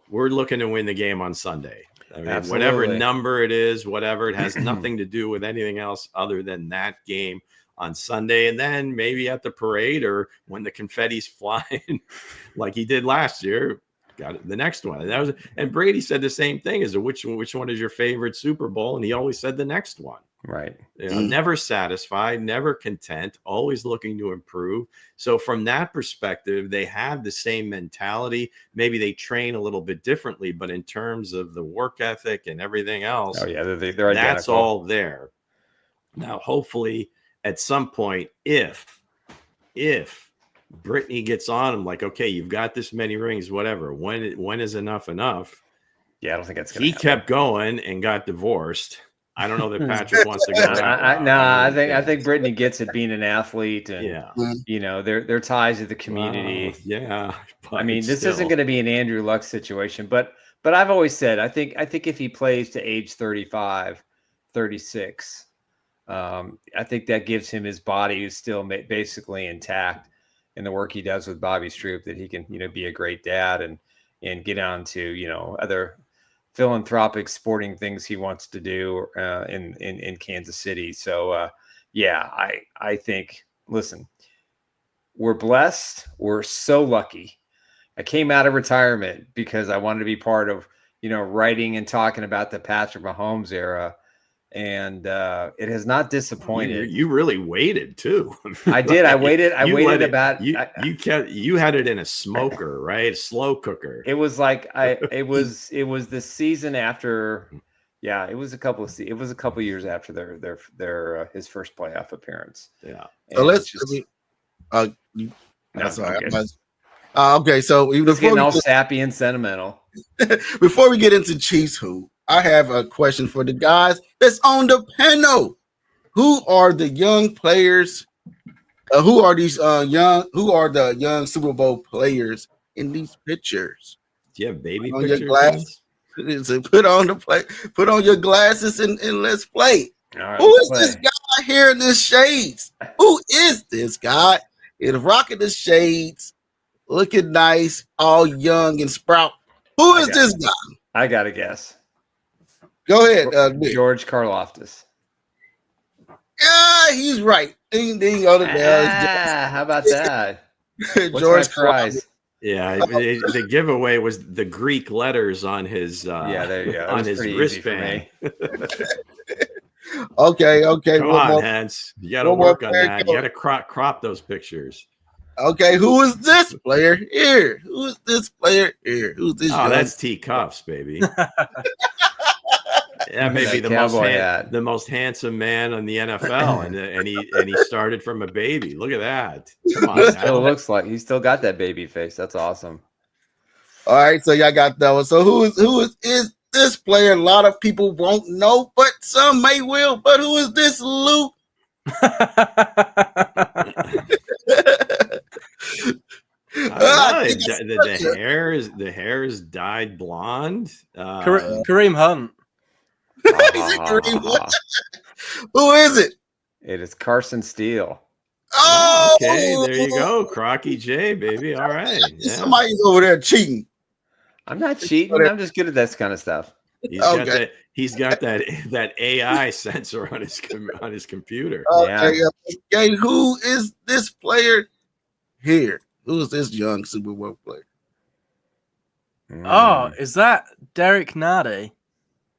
we're looking to win the game on Sunday. I mean, whatever number it is, whatever, it has nothing to do with anything else other than that game on Sunday. And then maybe at the parade or when the confetti's flying like he did last year, got it, the next one. And Brady said the same thing, is which one is your favorite Super Bowl? And he always said the next one. Right. You know, never satisfied, never content, always looking to improve. So from that perspective, they have the same mentality. Maybe they train a little bit differently, but in terms of the work ethic and everything else, they're identical. That's all there. Now, hopefully at some point, if Brittany gets on him, like, okay, you've got this many rings, whatever. When is enough? Yeah, I don't think that's going to happen. He kept going and got divorced. I don't know that Patrick wants to go. I think Brittany gets it, being an athlete, and you know, their ties to the community. I mean, this isn't going to be an Andrew Luck situation, but I've always said I think if he plays to age 35, 36, I think that gives him his body is still basically intact in the work he does with Bobby Stroop, that he can, you know, be a great dad and get on to, you know, other philanthropic sporting things he wants to do in Kansas City. So I think, listen, we're blessed. We're so lucky. I came out of retirement because I wanted to be part of, you know, writing and talking about the Patrick Mahomes era. And it has not disappointed. You really waited too. I did. I waited. You had it in a smoker, right? A slow cooker. It was like it was the season after Yeah, it was a couple years after their his first playoff appearance. Yeah. So And that's all I'm right. good. Okay, so even He's before getting we all sappy and sentimental. before we get into Chiefs, I have a question for the guys that's on the panel. Who are the young players? Who are these Who are the young Super Bowl players in these pictures? Do you have baby Put on your pictures? glasses. Put on put on your glasses and let's play. All right, Who is this guy here in the shades? Who is this guy? Is rocking the shades, looking nice, all young and sprout. Who is this guy? I got to guess. Go ahead, Nick. George Karlaftis. Yeah, he's right. Ding ding. How about that? What's George my prize? Yeah, the giveaway was the Greek letters on his there you go. on his wristband. Okay. Come on, Hense. You got to work on that. You got to crop those pictures. Okay, who is this player here? Who's this player here? Who's this? Oh, that's T Cuffs, baby. That may be the most handsome man in the NFL, and he started from a baby. Look at that. Come on, he still got that baby face. That's awesome. All right, so y'all got that one. So who is this player? A lot of people won't know, but some may will. But who is this, Lou? The hair is dyed blonde. Kareem Hunt. Who is it? It is Carson Steele. Oh, okay, there you go, Crocky J, baby. All right, yeah. Somebody's over there cheating. I'm not cheating. I'm just good at this kind of stuff. He's got that AI sensor on his computer. Okay, who is this player here? Who is this young Super Bowl player? Oh, is that Derek Nardi?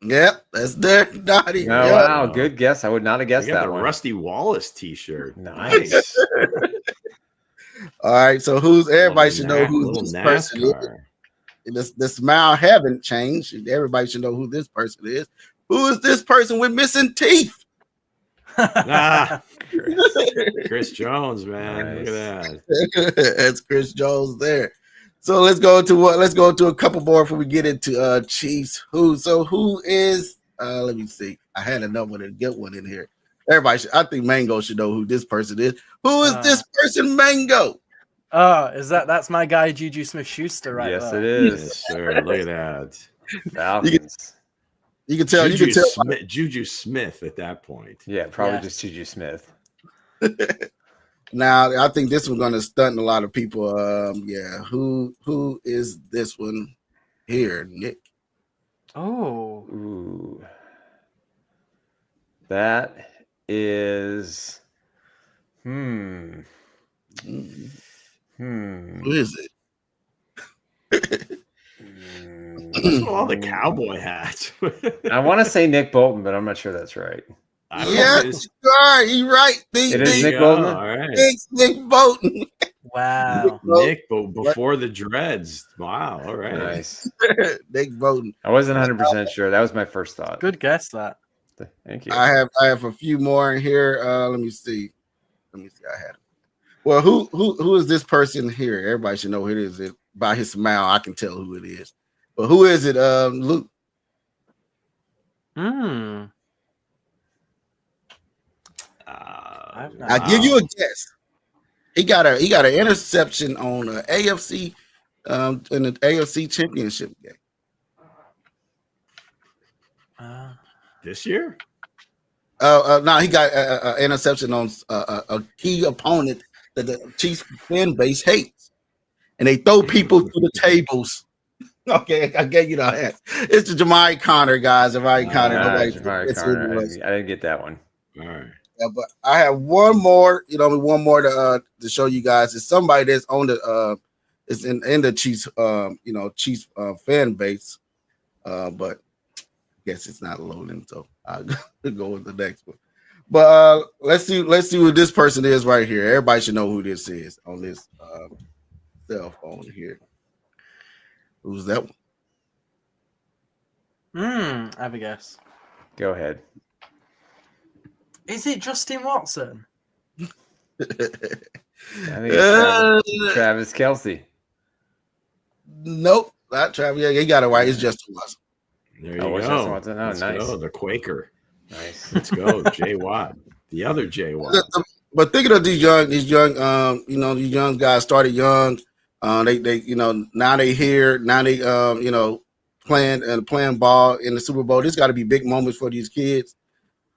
Yep, that's Derek Nardi. Oh, yep. Wow, good guess. I would not have guessed that one. Rusty Wallace T-shirt. Nice. All right, so everybody should know who this person is. The smile haven't changed. Everybody should know who this person is. Who is this person with missing teeth? Chris Jones, man. Nice. Look at that. That's Chris Jones there. So let's go to a couple more before we get into Chiefs. Who is let me see. I had another one to get one in here. I think Mango should know who this person is. Who is this person, Mango? That's my guy Juju Smith-Schuster right Yes, there. it is. Yes, sir. Look at that. Falcons. You can tell. Juju Smith at that point. Yeah, probably just Juju Smith. Now, I think this one's going to stun a lot of people. Who is this one here, Nick? Oh, Ooh, that is. Who is it? What's all the cowboy hats? I want to say Nick Bolton, but I'm not sure that's right. Yes, you're right. It is Nick Bolton. All right. Nick Bolton. wow. Nick before the dreads. Wow. All right. Nice. Nick Bolton. I wasn't 100% sure. That was my first thought. Good guess that. Thank you. I have a few more in here. Let me see. I had. Well, who is this person here? Everybody should know who it is. By his smile, I can tell who it is. But who is it, Luke? I'll give you a guess. He got an interception on AFC in the AFC Championship game. This year? No, he got an interception on a key opponent that the Chiefs fan base hates, and they throw people through the tables. Okay, I gave you the hint. It's the Jamari Connor, guys. Jamari Connor. Jamari Connor. I didn't get that one. All right. Yeah, but I have one more. One more to show you guys. It's somebody that's on the it's in the Chiefs Chiefs fan base. But I guess it's not loading, so I'll go with the next one. But let's see who this person is right here. Everybody should know who this is on this cell phone here. Who's that one? I have a guess. Go ahead. Is it Justin Watson? I think it's Travis Kelce. Nope, not Travis. Yeah, you got it right. It's Justin Watson. There you Oh, what's go. Justin Watson? Oh, Let's nice. go, the Quaker. Nice. Let's go, J Watt. The other J Watt. But thinking of these young, these young guys started young. They, now they here. Now they, playing ball in the Super Bowl. This got to be big moments for these kids.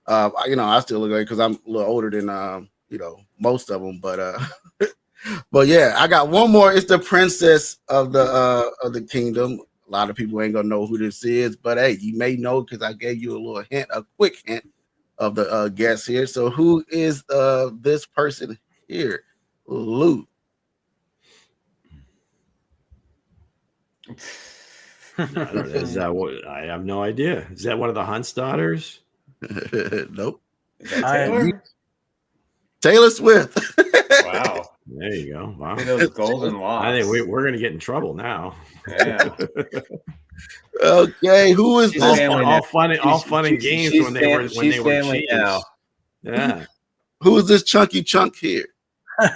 I still look like because I'm a little older than most of them, but but yeah, I got one more. It's the princess of the kingdom. A lot of people ain't gonna know who this is, but hey, you may know because I gave you a quick hint of the guest here. So who is this person here? Lou. Is that what? I have no idea. Is that one of the Hunt's daughters? Nope. Taylor? Taylor Swift. Wow. There you go. Wow. Those golden locks. I think we're going to get in trouble now. Yeah. Okay, who is She's this? all fun and games when they were Chiefs. Now. Yeah. Who is this chunky chunk here? Is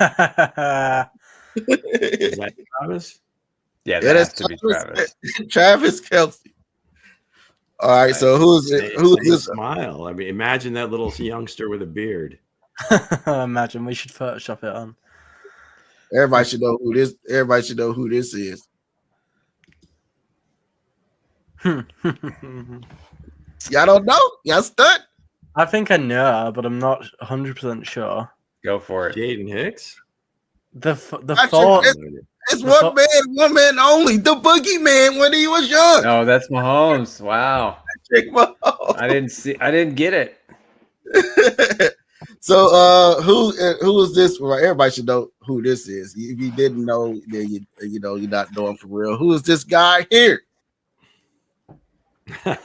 that Travis? Yeah, that has to be Travis. Travis Kelce. All right, so who's this? Smile. I mean, imagine that little youngster with a beard. Imagine we should Photoshop it on. Everybody should know who this. Everybody should know who this is. Y'all don't know? Y'all stuck? I think I know, but I'm not 100% sure. Go for it. Jaden Hicks. The thought. It's one man only. The boogeyman when he was young. No, that's Mahomes. Wow. I didn't get it. So who is this? Well, everybody should know who this is. If you didn't know, then you're not knowing for real. Who is this guy here? That's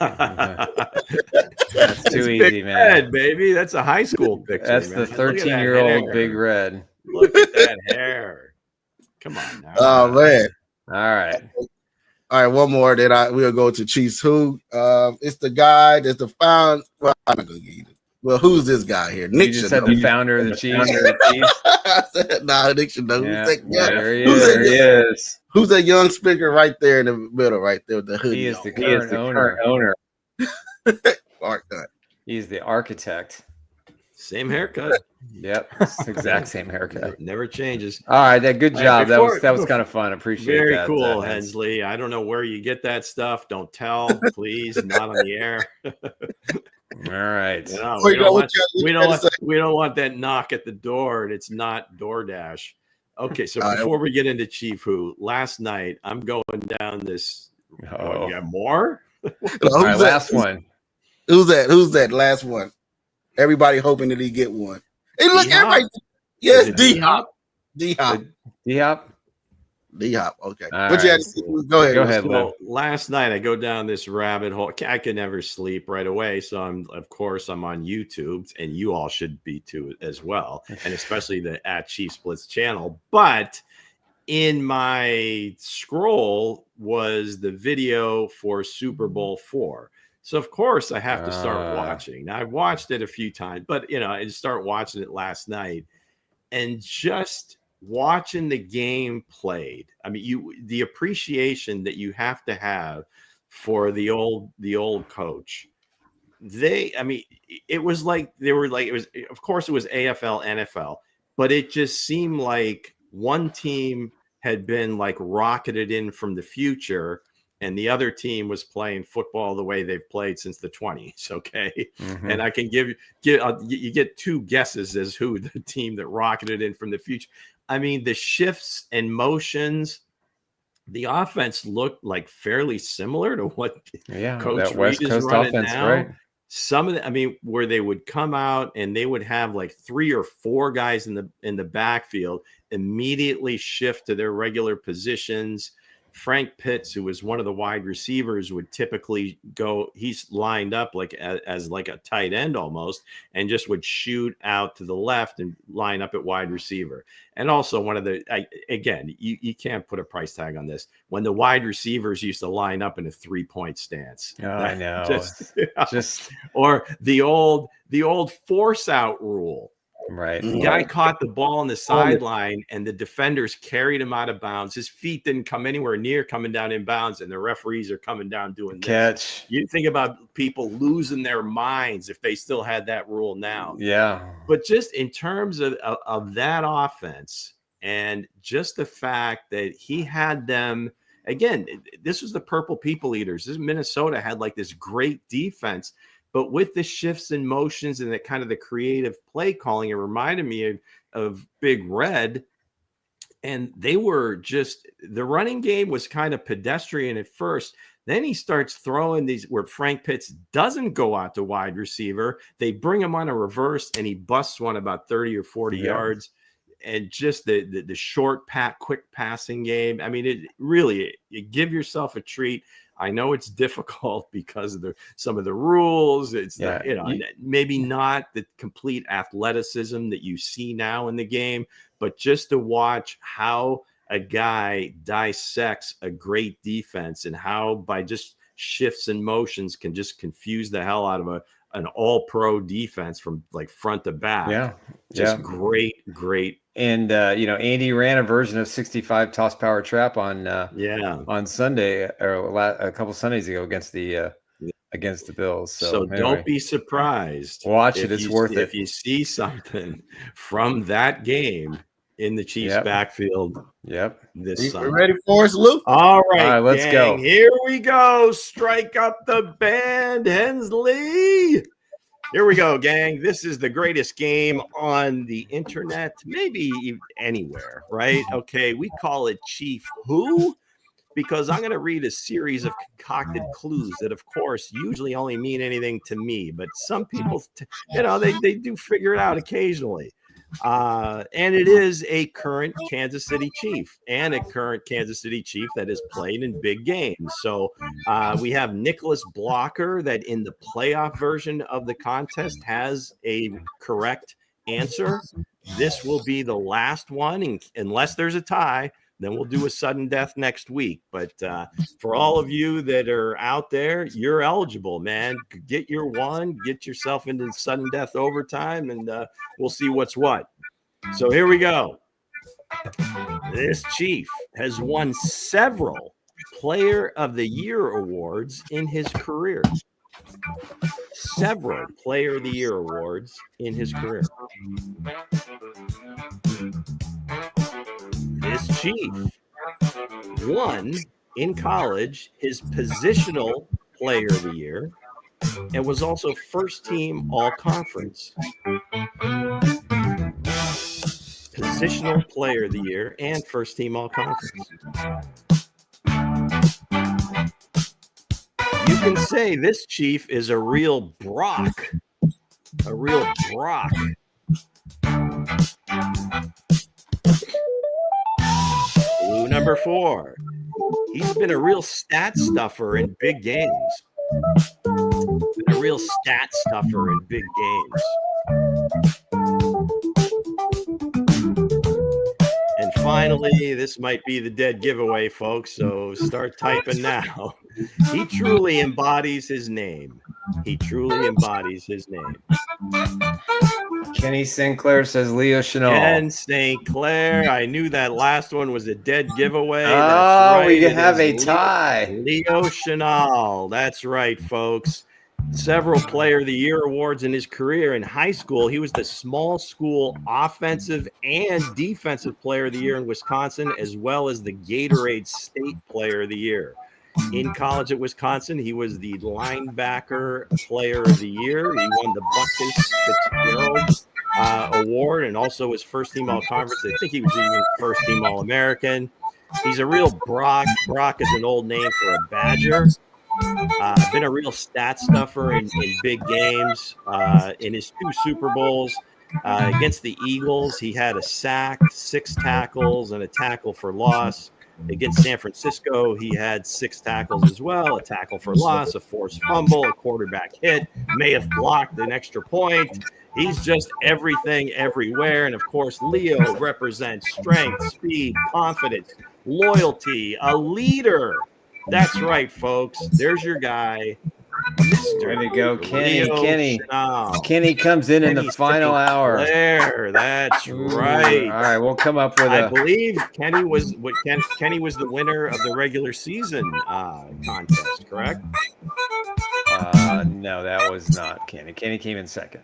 too easy, Big man. Red, baby. That's a high school picture. That's man. the 13-year-old Big Red. Look at that hair. Come on now. Oh man. All right, one more that we'll go to Chiefs. Who? It's the guy that's the founder. Well, I'm not gonna get you. Well, who's this guy here? Nick. You just said the founder of the Chiefs. Nah, Nick should know. Yeah, There he is. Who's that young speaker right there in the middle, right there with the hoodie? He is the current owner. He's the architect. Same haircut. Yep, exact same haircut. Never changes. All right, good job. That was kind of fun. Appreciate very that. Very cool, Hensley. I don't know where you get that stuff. Don't tell, please. Not on the air. All right. No, we don't want that knock at the door, and it's not DoorDash. Okay, so before we get into Chief Who, last night I'm going down this. Oh, you got more? All right, last one. Who's that? Who's that last one? Everybody hoping that he get one. Hey, look, everybody. Yes, D-Hop. D-Hop. Okay. All you had to go ahead. Go ahead, Lou. Last night I go down this rabbit hole. I could never sleep right away, so I'm on YouTube, and you all should be too as well, and especially the @Chiefs Blitz channel. But in my scroll was the video for Super Bowl IV. So of course I have to start watching. Now I've watched it a few times, but I just start watching it last night, and just watching the game played. I mean, the appreciation that you have to have for the old coach. It was like of course it was AFL, NFL, but it just seemed like one team had been like rocketed in from the future, and the other team was playing football the way they've played since the 20s. Okay. Mm-hmm. And I can you get two guesses as who the team that rocketed in from the future. I mean, the shifts and motions, the offense looked like fairly similar to what Coach Reid is running now. Right? Some of where they would come out and they would have like 3 or 4 guys in the backfield, immediately shift to their regular positions. Frank Pitts, who was one of the wide receivers, would typically go, he's lined up like as like a tight end almost, and just would shoot out to the left and line up at wide receiver. And also one of the, again, you can't put a price tag on this. When the wide receivers used to line up in a 3-point stance. Oh, I know. Just or the old force out rule. Right. The guy caught the ball on the sideline and the defenders carried him out of bounds. His feet didn't come anywhere near coming down in bounds, and the referees are coming down doing this. Catch. You think about people losing their minds if they still had that rule now. Yeah. But just in terms of that offense, and just the fact that he had them, again, this was the Purple People Eaters. This Minnesota had like this great defense. But with the shifts and motions and that kind of the creative play calling, it reminded me of Big Red. And they were just, the running game was kind of pedestrian at first. Then he starts throwing these where Frank Pitts doesn't go out to wide receiver. They bring him on a reverse and he busts one about 30 or 40 yards. And just the short quick passing game. I mean, it really, you give yourself a treat. I know it's difficult because of some of the rules. It's maybe not the complete athleticism that you see now in the game, but just to watch how a guy dissects a great defense and how by just shifts and motions can just confuse the hell out of an all-pro defense from like front to back. Just great. And Andy ran a version of 65 toss power trap on Sunday or a couple Sundays ago against the Bills. So anyway, don't be surprised. Watch it; it's worth it. If you see something from that game in the Chiefs backfield. This Sunday. Ready for us, Lou? All right, let's go. Here we go. Strike up the band, Hensley. Here we go, gang. This is the greatest game on the internet, maybe anywhere, right? Okay, we call it Chief Who because I'm going to read a series of concocted clues that, of course, usually only mean anything to me, but some people, they do figure it out occasionally. And it is a current Kansas City Chief and a current Kansas City Chief that has played in big games. So we have Nicholas Blocker that in the playoff version of the contest has a correct answer. This will be the last one, unless there's a tie. Then we'll do a sudden death next week. But for all of you that are out there, you're eligible, man. Get your one, get yourself into sudden death overtime, and we'll see what's what. So here we go. This Chief has won several Player of the Year awards in his career. Several Player of the Year awards in his career. This Chief won in college his positional Player of the Year and was also first team all-conference. Positional Player of the Year and first team all-conference. You can say this Chief is a real Brock. A real Brock. Clue number 4. He's been a real stat stuffer in big games. Been a real stat stuffer in big games. And finally, this might be the dead giveaway, folks, so start typing now. He truly embodies his name. He truly embodies his name. Kenny Sinclair says Leo Chenal. Ken St. Clair. I knew that last one was a dead giveaway. Oh, right. We have a tie. Leo Chenal. That's right, folks. Several Player of the Year awards in his career. In high school, he was the small school offensive and defensive Player of the Year in Wisconsin, as well as the Gatorade State Player of the Year. In college at Wisconsin, he was the linebacker Player of the Year. He won the Buckus Fitzgerald Award and also was first team all-conference. I think he was even first team all-American. He's a real Brock. Brock is an old name for a Badger. Been a real stat stuffer in big games. In his 2 Super Bowls, Against the Eagles, he had a sack, 6 tackles, and a tackle for loss. Against San Francisco, he had 6 tackles as well, a tackle for loss, a forced fumble, a quarterback hit, may have blocked an extra point. He's just everything everywhere. And of course, Leo represents strength, speed, confidence, loyalty, a leader. That's right, folks. There's your guy. There you go, Kenny. Leo Chenal. Kenny comes in the final hour. There, that's right. All right, we'll come up with I believe Kenny was the winner of the regular season contest, correct? No, that was not Kenny. Kenny came in second.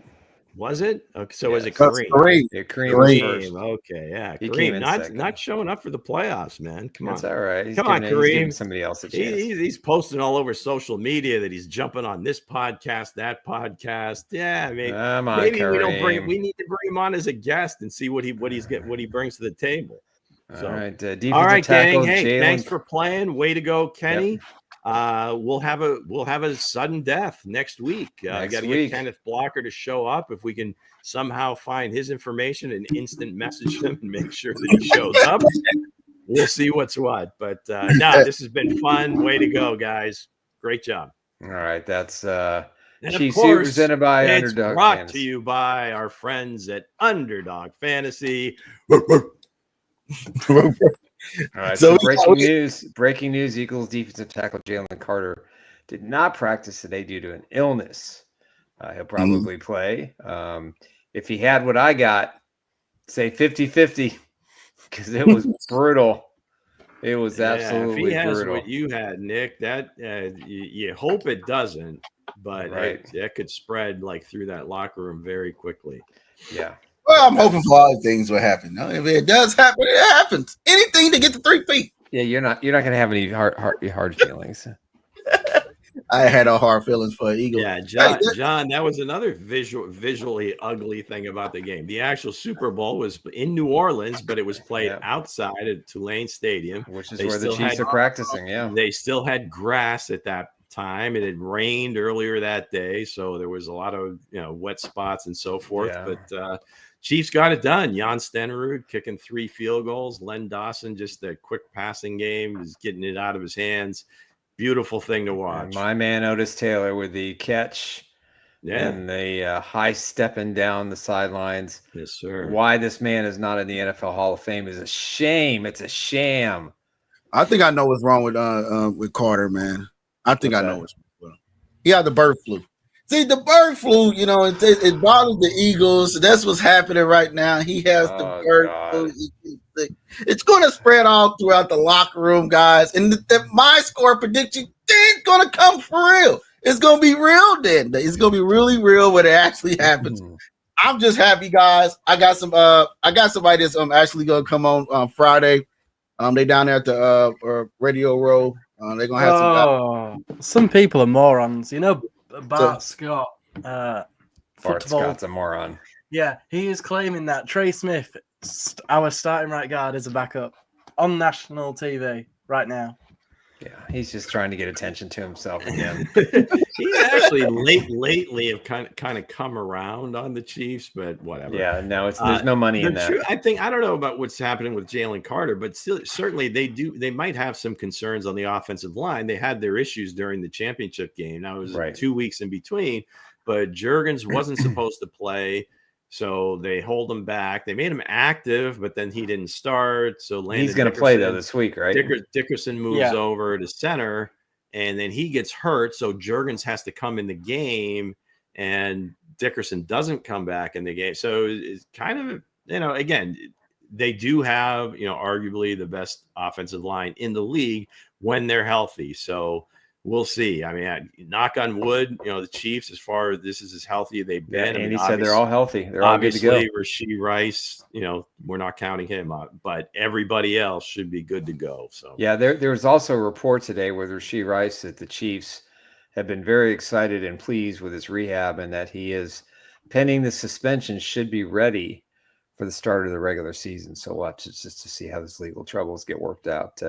Was it? Okay, so was it That's Kareem? great. Yeah, Kareem was first. Okay, yeah. He came Kareem in not showing up for the playoffs, man. Come on. That's all right. He's Come on, giving- he's Kareem. giving somebody else a chance. He's posting all over social media that he's jumping on this podcast, that podcast. Yeah, I mean, Come on, maybe Kareem. we need to bring him on as a guest and see what he brings to the table. So, All right, all right, tackle, gang. Hey, Jalen. thanks for playing. Way to go, Kenny. We'll have a sudden death next week. Got to get Kenneth Blocker to show up. If we can somehow find his information and instant message him and make sure that he shows up, we'll see what's what. But no, this has been fun. Way to go, guys. Great job. All right, that's And Chiefs of course, presented by it's Underdog brought Fantasy. to you by our friends at Underdog Fantasy. All right, So so we- breaking news, Eagles defensive tackle Jalen Carter did not practice today due to an illness. He'll probably play. If he had what I got, say 50-50, because it was brutal. It was absolutely if he has brutal. what you had, Nick, that you hope it doesn't, but that could spread like through that locker room very quickly. Yeah. Well, I'm hoping for all things will happen. No, if it does happen, it happens. Anything to get to 3 feet. Yeah, you're not gonna have any hard feelings. I had a hard feelings for Eagles. Yeah, John, that was another visually ugly thing about the game. The actual Super Bowl was in New Orleans, but it was played outside at Tulane Stadium, which is where the Chiefs are practicing. Yeah, they still had grass at that time. It had rained earlier that day, so there was a lot of wet spots and so forth. Yeah. But Chiefs got it done. Jan Stenerud kicking 3 field goals. Len Dawson, just a quick passing game, is getting it out of his hands. Beautiful thing to watch. And my man Otis Taylor with the catch and the high stepping down the sidelines. Yes, sir. Why this man is not in the NFL Hall of Fame is a shame. It's a sham. I think I know what's wrong with Carter, man. I think I know what's wrong with him. He had the bird flu. See, the bird flu, it bothers the Eagles. That's what's happening right now. He has the bird flu. It's going to spread all throughout the locker room, guys. And my score prediction is going to come for real. It's going to be real then. It's going to be really real when it actually happens. I'm just happy, guys. I got somebody that's actually going to come on Friday. They down there at the Radio Row. They're going to have some people are morons. Bart Scott. Bart Football. Scott's a moron. Yeah, he is claiming that Trey Smith, our starting right guard, is a backup on national TV right now. Yeah, he's just trying to get attention to himself again. He's actually lately have kind of come around on the Chiefs, but whatever. Yeah, no, there's no money in that. I don't know about what's happening with Jalen Carter, but certainly they might have some concerns on the offensive line. They had their issues during the championship game. Now it was 2 weeks in between, but Juergens wasn't supposed to play. So they hold him back. They made him active, but then he didn't start. So he's going to play though this week, right? Dickerson moves over to center, and then he gets hurt. So Juergens has to come in the game, and Dickerson doesn't come back in the game. So it's kind of, again, they do have, arguably the best offensive line in the league when they're healthy. So we'll see. I mean, knock on wood, the Chiefs, as far as this is as healthy as they've been. And he said they're all healthy. They're all good to go. Obviously, Rashee Rice, we're not counting him up, but everybody else should be good to go. So yeah, there was also a report today with Rashee Rice that the Chiefs have been very excited and pleased with his rehab, and that he is, pending the suspension, should be ready for the start of the regular season. So we'll have to just to see how his legal troubles get worked out.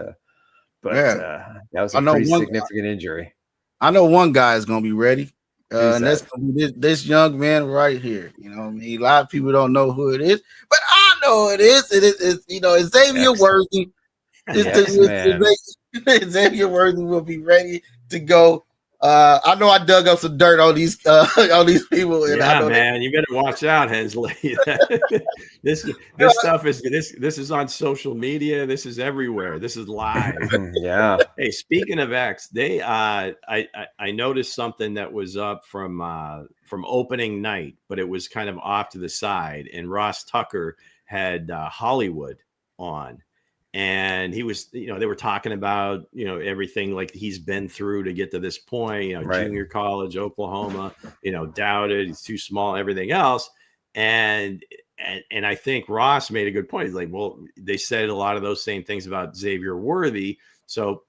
But that was a pretty significant injury. I know one guy is going to be ready. And that's gonna be this young man right here. You know what I mean? A lot of people don't know who it is, but I know who it is. It's Xavier Worthy. Xavier Worthy will be ready to go. I know I dug up some dirt on these people. And yeah, I know man, you better watch out, Hensley. this stuff is this is on social media. This is everywhere. This is live. Yeah. Hey, speaking of X, they I noticed something that was up from opening night, but it was kind of off to the side. And Ross Tucker had Hollywood on. And he was, they were talking about, everything like he's been through to get to this point, Right. Junior college, Oklahoma, doubted, he's too small, everything else. And I think Ross made a good point. He's like, well, they said a lot of those same things about Xavier Worthy. So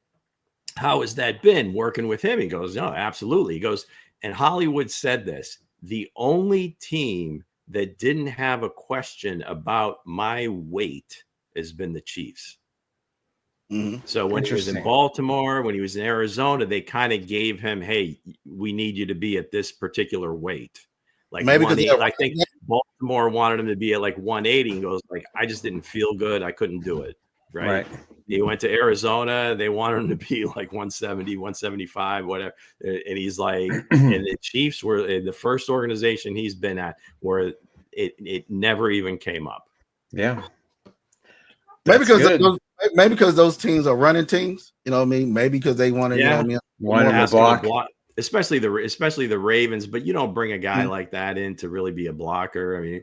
how has that been working with him? He goes, no, absolutely. He goes, and Hollywood said this, the only team that didn't have a question about my weight has been the Chiefs. Mm-hmm. So when he was in Baltimore, when he was in Arizona, they kind of gave him, hey, we need you to be at this particular weight. Like maybe I think Baltimore wanted him to be at like 180. He goes like, I just didn't feel good. I couldn't do it. Right. He went to Arizona. They wanted him to be like 170, 175, whatever. And he's like, and the Chiefs were the first organization he's been at where it never even came up. Yeah. Maybe because those teams are running teams, you know what I mean? Maybe because they want to, one in the block, especially the Ravens. But you don't bring a guy like that in to really be a blocker. I mean,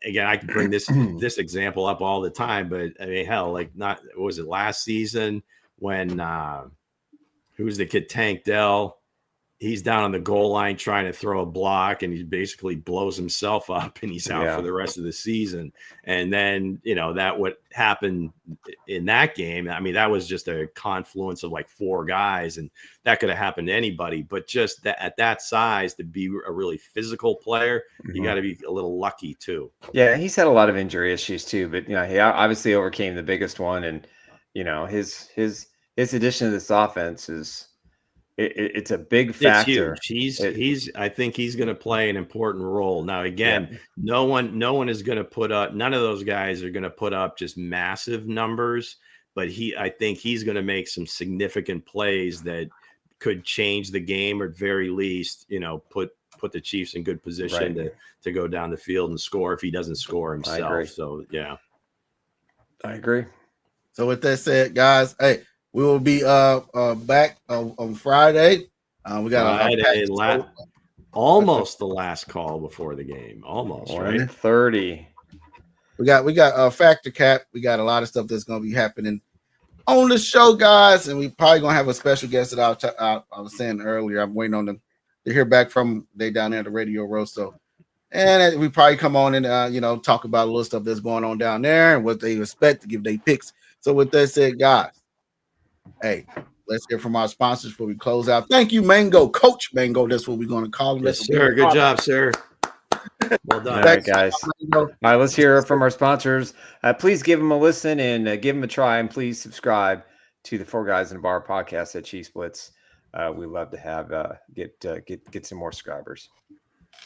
again, I can bring this example up all the time, but I mean, hell, like what was it last season when who was the kid, Tank Dell? He's down on the goal line trying to throw a block, and he basically blows himself up, and he's out for the rest of the season. And then, that what happened in that game. I mean, that was just a confluence of like four guys, and that could have happened to anybody. But just that at that size, to be a really physical player, you got to be a little lucky too. Yeah, he's had a lot of injury issues too, but he obviously overcame the biggest one, and his addition to this offense is. It's a big factor. I think he's going to play an important role. Now, again, no one is going to put up. None of those guys are going to put up just massive numbers. But I think he's going to make some significant plays that could change the game, or at very least, put the Chiefs in good position to go down the field and score if he doesn't score himself. I agree. So yeah, I agree. So with that said, guys, hey. We will be back on Friday. We got almost the last call before the game. Almost 1:30. We got Factor Cap. We got a lot of stuff that's going to be happening on the show, guys, and we probably going to have a special guest that I was saying earlier. I'm waiting on them to hear back from they down there at the Radio Row. So, and we probably come on and talk about a little stuff that's going on down there and what they expect to give their picks. So with that said, guys. Hey, let's hear from our sponsors before we close out. Thank you, Mango. Coach Mango, that's what we're going to call him. Yes, sir. Good job, sir. Well done. All right, guys. All right, let's hear from our sponsors. Please give them a listen and give them a try, and please subscribe to the Four Guys in a Bar podcast at Chiefs Blitz. We love to have get some more subscribers.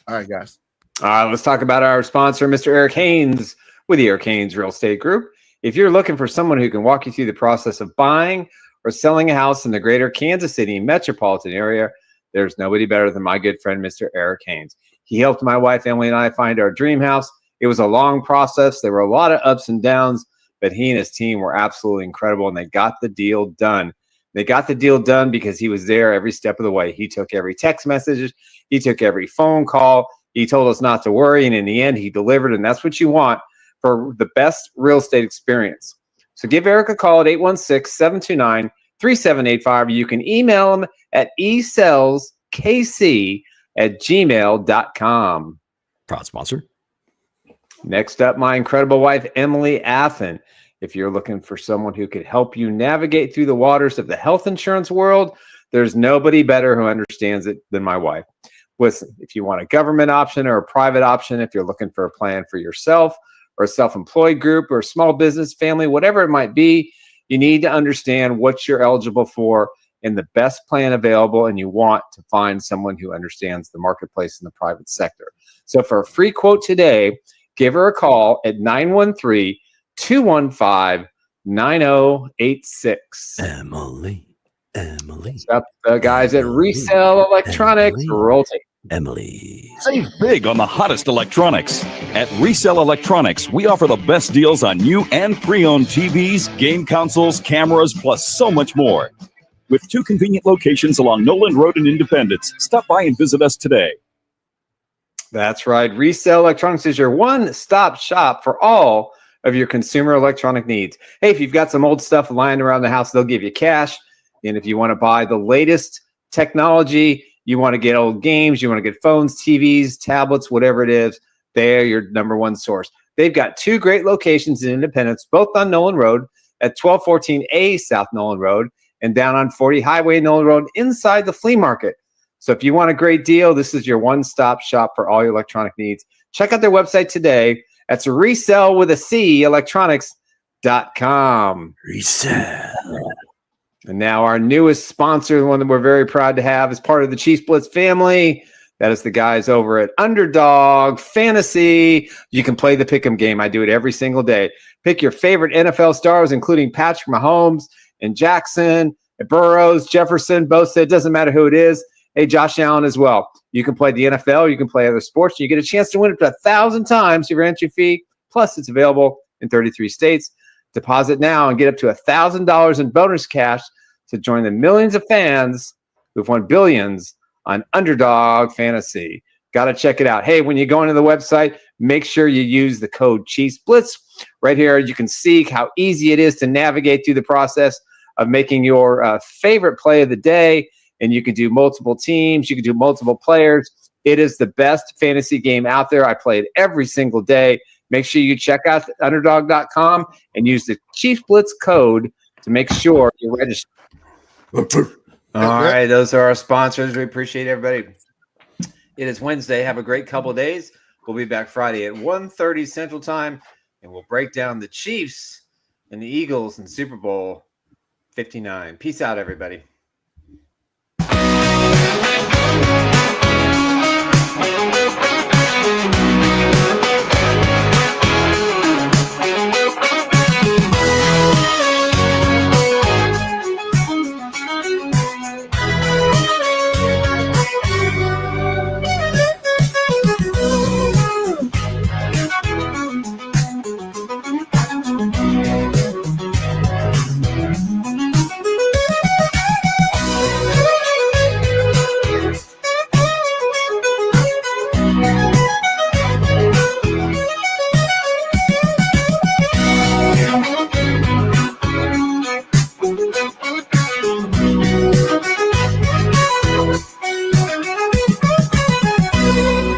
All right, guys. Let's talk about our sponsor, Mr. Eric Haynes with the Eric Haynes Real Estate Group. If you're looking for someone who can walk you through the process of buying or selling a house in the greater Kansas City metropolitan area, there's nobody better than my good friend, Mr. Eric Haynes. He helped my wife, Emily, and I find our dream house. It was a long process. There were a lot of ups and downs, but he and his team were absolutely incredible, and they got the deal done. They got the deal done because he was there every step of the way. He took every text message. He took every phone call. He told us not to worry, and in the end, he delivered, and that's what you want for the best real estate experience. So give Eric a call at 816-729-3785. You can email him at esellskc@gmail.com. Proud sponsor. Next up, my incredible wife, Emily Athan. If you're looking for someone who could help you navigate through the waters of the health insurance world, there's nobody better who understands it than my wife. Listen, if you want a government option or a private option, if you're looking for a plan for yourself, or a self-employed group or a small business family, whatever it might be, you need to understand what you're eligible for in the best plan available, and you want to find someone who understands the marketplace in the private sector. So for a free quote today, give her a call at 913-215-9086. Emily. What's up, the guys at Resell Electronics? Roll tape. Emily. Save big on the hottest electronics. At Resell Electronics, we offer the best deals on new and pre-owned TVs, game consoles, cameras, plus so much more. With 2 convenient locations along Noland Road in Independence, stop by and visit us today. That's right. Resell Electronics is your one-stop shop for all of your consumer electronic needs. Hey, if you've got some old stuff lying around the house, they'll give you cash. And if you want to buy the latest technology, you want to get old games, you want to get phones, TVs, tablets, whatever it is, they're your number one source. They've got 2 great locations in Independence, both on Noland Road at 1214A South Noland Road and down on 40 Highway Noland Road inside the flea market. So if you want a great deal, this is your one-stop shop for all your electronic needs. Check out their website today. That's resell with a C, electronics.com. Resell. And now our newest sponsor, the one that we're very proud to have, is part of the Chiefs Blitz family. That is the guys over at Underdog Fantasy. You can play the pick'em game. I do it every single day. Pick your favorite NFL stars, including Patrick Mahomes and Jackson, and Burrows, Jefferson, Bosa. It doesn't matter who it is. Hey, Josh Allen as well. You can play the NFL. You can play other sports. You get a chance to win up to 1,000 times your entry fee. Plus, it's available in 33 states. Deposit now and get up to $1,000 in bonus cash to join the millions of fans who've won billions on Underdog Fantasy. Got to check it out. Hey, when you go into the website, make sure you use the code Chiefs Blitz. Right here, you can see how easy it is to navigate through the process of making your favorite play of the day. And you can do multiple teams. You can do multiple players. It is the best fantasy game out there. I play it every single day. Make sure you check out underdog.com and use the Chiefs Blitz code to make sure you're registered. All right, those are our sponsors. We appreciate everybody. It is Wednesday. Have a great couple of days. We'll be back Friday at 1:30 Central Time, and we'll break down the Chiefs and the Eagles in Super Bowl 59. Peace out, everybody.